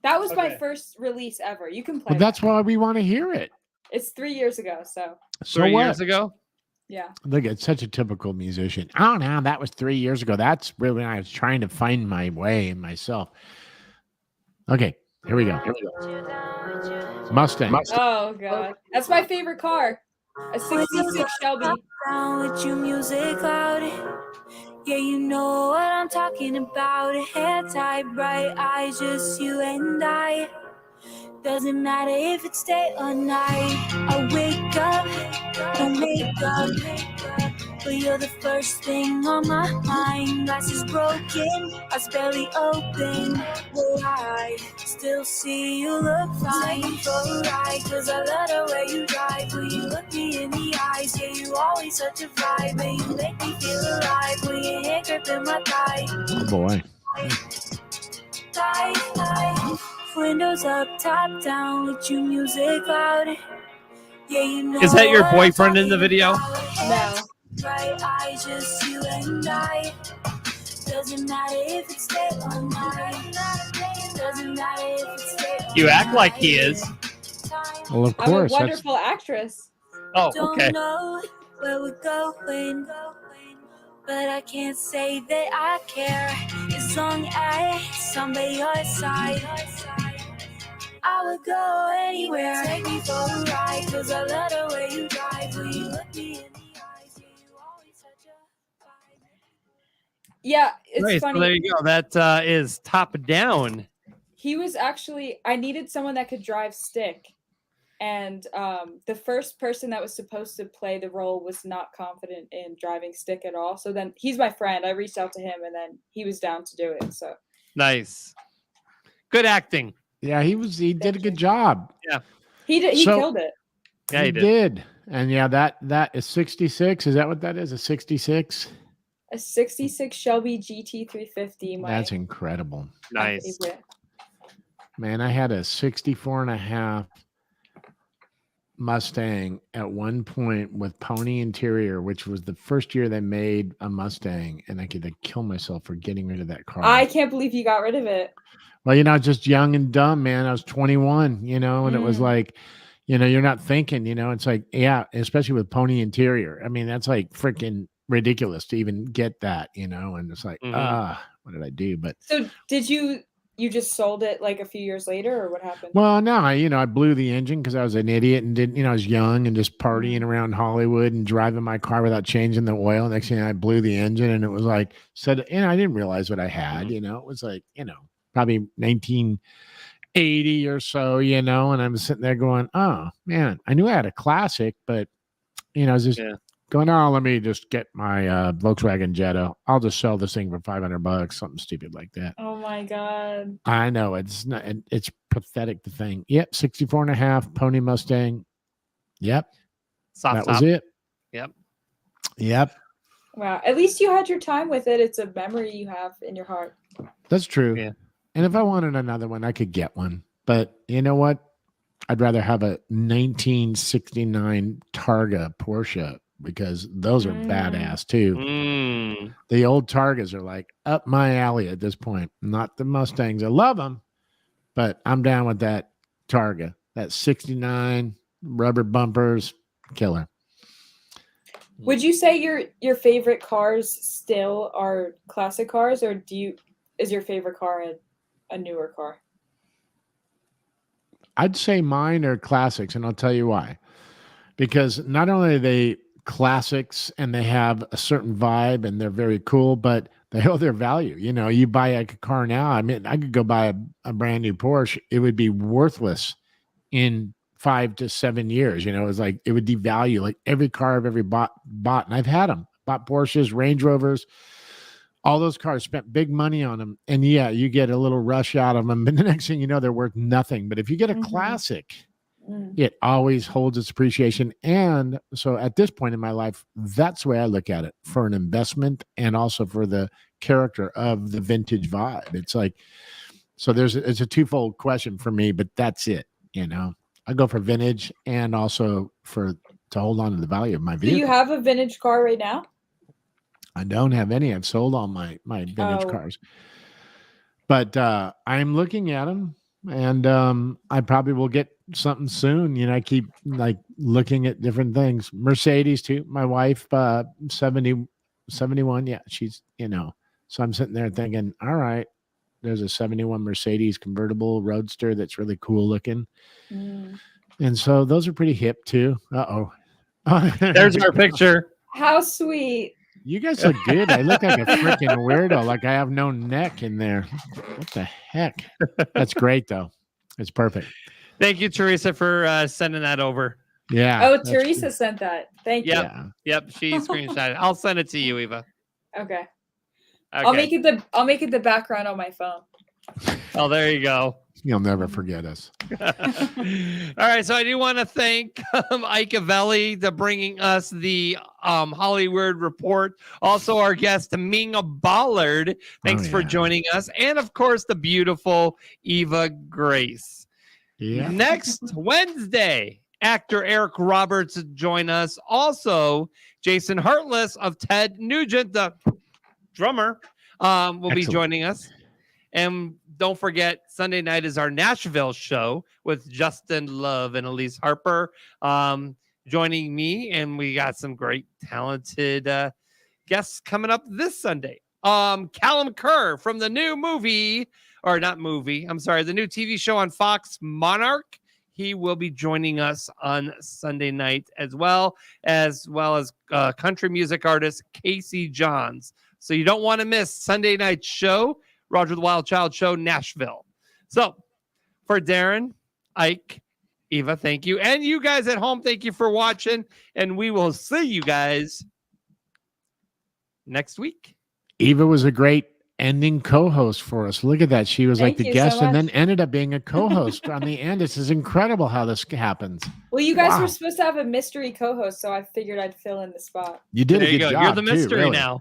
That was my first release ever. You can play. Well, that's why we want to hear it. It's 3 years ago. So. So 3 what? years ago. Yeah. Look, it's such a typical musician. Oh, no, that was 3 years ago. That's really when I was trying to find my way and myself. Okay, here we go. Mustang. Oh god, that's my favorite car. A 66 Shelby. Down with your music loud. Yeah, you know what I'm talking about. Hair tied, bright eyes, just you and I. Doesn't matter if it's day or night. I wake up, no makeup, but you're the first thing on my mind. Glass is broken, eyes barely open, but I still see you look fine. So right, cause I love the way you drive. When you look me in the eyes, yeah, you always such a vibe. And you make me feel alive when your hand gripping my thigh. Oh boy. Windows up, top down, with your music loud. Yeah, you know. Is that your boyfriend in the video? No. Bright eyes, just you and I. Doesn't matter if it's day or night. Doesn't matter if it's day or You act like he is. Well, of I'm a course. wonderful actress. Oh, Don't okay. know where we're going, but I can't say that I care. As long as I'm by your side, I would go anywhere. Take me for a ride, cause I love the way you drive. When you look me in the eyes, yeah, you always such a vibe. Yeah, it's Right, funny. so there you go. That is Top Down. He was actually, I needed someone that could drive stick. And the first person that was supposed to play the role was not confident in driving stick at all. So then he's my friend. I reached out to him and then he was down to do it. So Nice. Good acting. Yeah, he did a good job. Yeah. he killed it. Yeah, he did. And yeah, that is 66. Is that what that is? A 66? A 66 Shelby GT350. That's incredible. Nice. Favorite. Man, I had a 64 and a half Mustang at one point with pony interior, which was the first year they made a Mustang, and I could kill myself for getting rid of that car. I can't believe you got rid of it. Well, just young and dumb, man. I was 21, and it was like, you're not thinking, it's like, yeah, especially with pony interior. I mean, that's like freaking ridiculous to even get that, and it's like, what did I do? But So did you just sold it like a few years later, or what happened? well, no, I blew the engine because I was an idiot and didn't, I was young and just partying around Hollywood and driving my car without changing the oil. Next thing I blew the engine and it was like, I didn't realize what I had, it was like, probably 1980 or so, and I'm sitting there going, oh man, I knew I had a classic, but I was just going, oh, let me just get my Volkswagen Jetta. I'll just sell this thing for $500, something stupid like that. Oh my God. I know it's not, it's pathetic to think. Yep. 64 and a half Pony Mustang. Yep. Soft that was top. it. Yep. Wow. At least you had your time with it. It's a memory you have in your heart. That's true. Yeah. And if I wanted another one, I could get one. But you know what? I'd rather have a 1969 Targa Porsche because those are badass too. The old Targas are like up my alley at this point. Not the Mustangs. I love them, but I'm down with that Targa. That 69 rubber bumpers, killer. Would you say your favorite cars still are classic cars, or is your favorite car a newer car? I'd say mine are classics, and I'll tell you why. Because not only are they classics and they have a certain vibe and they're very cool, but they hold their value. You buy a car now. I mean, I could go buy a brand new Porsche. It would be worthless in 5 to 7 years. It was like, it would devalue like every car I've ever bought. And I've had them, bought Porsches, Range Rovers, all those cars, spent big money on them. And yeah, you get a little rush out of them. But the next thing you know, they're worth nothing. But if you get a classic, it always holds its appreciation. And so at this point in my life, that's the way I look at it, for an investment and also for the character of the vintage vibe. It's like, so it's a twofold question for me, but that's it. I go for vintage and also to hold on to the value of my vehicle. Do you have a vintage car right now? I don't have any. I've sold all my vintage cars, but I'm looking at them, and I probably will get something soon. I keep like looking at different things. Mercedes too. My wife, 71. Yeah, she's So I'm sitting there thinking, all right, there's a 71 Mercedes convertible roadster that's really cool looking, and so those are pretty hip too. There's our picture. How sweet. You guys look good. I look like a freaking weirdo. Like I have no neck in there. What the heck? That's great, though. It's perfect. Thank you, Teresa, for sending that over. Yeah. Oh, Teresa sent that. Thank you. Yep. She screenshot it. I'll send it to you, Eva. Okay. I'll make it the background on my phone. Oh, there you go. You'll never forget us. All right, so I do want to thank Ike Avelli for bringing us the Hollyweird report. Also, our guest Ming Ballard. Thanks for joining us, and of course, the beautiful Eva Grace. Yeah. Next Wednesday, actor Eric Roberts join us. Also, Jason Hartless of Ted Nugent, the drummer, will be joining us. And don't forget, Sunday night is our Nashville show with Justin Love and Elise Harper joining me. And we got some great, talented guests coming up this Sunday. Callum Kerr from the new movie, or not movie, I'm sorry, the new TV show on Fox, Monarch. He will be joining us on Sunday night as well as country music artist Casey Johns. So you don't want to miss Sunday night show. Roger the Wild Child Show, Nashville. So for Darren, Ike, Eva, thank you. And you guys at home, thank you for watching. And we will see you guys next week. Eva was a great ending co-host for us. Look at that. She was like the guest and then ended up being a co-host on the end. This is incredible how this happens. Well, you guys were supposed to have a mystery co-host, so I figured I'd fill in the spot. You did there a good job. You're the mystery too, really. now.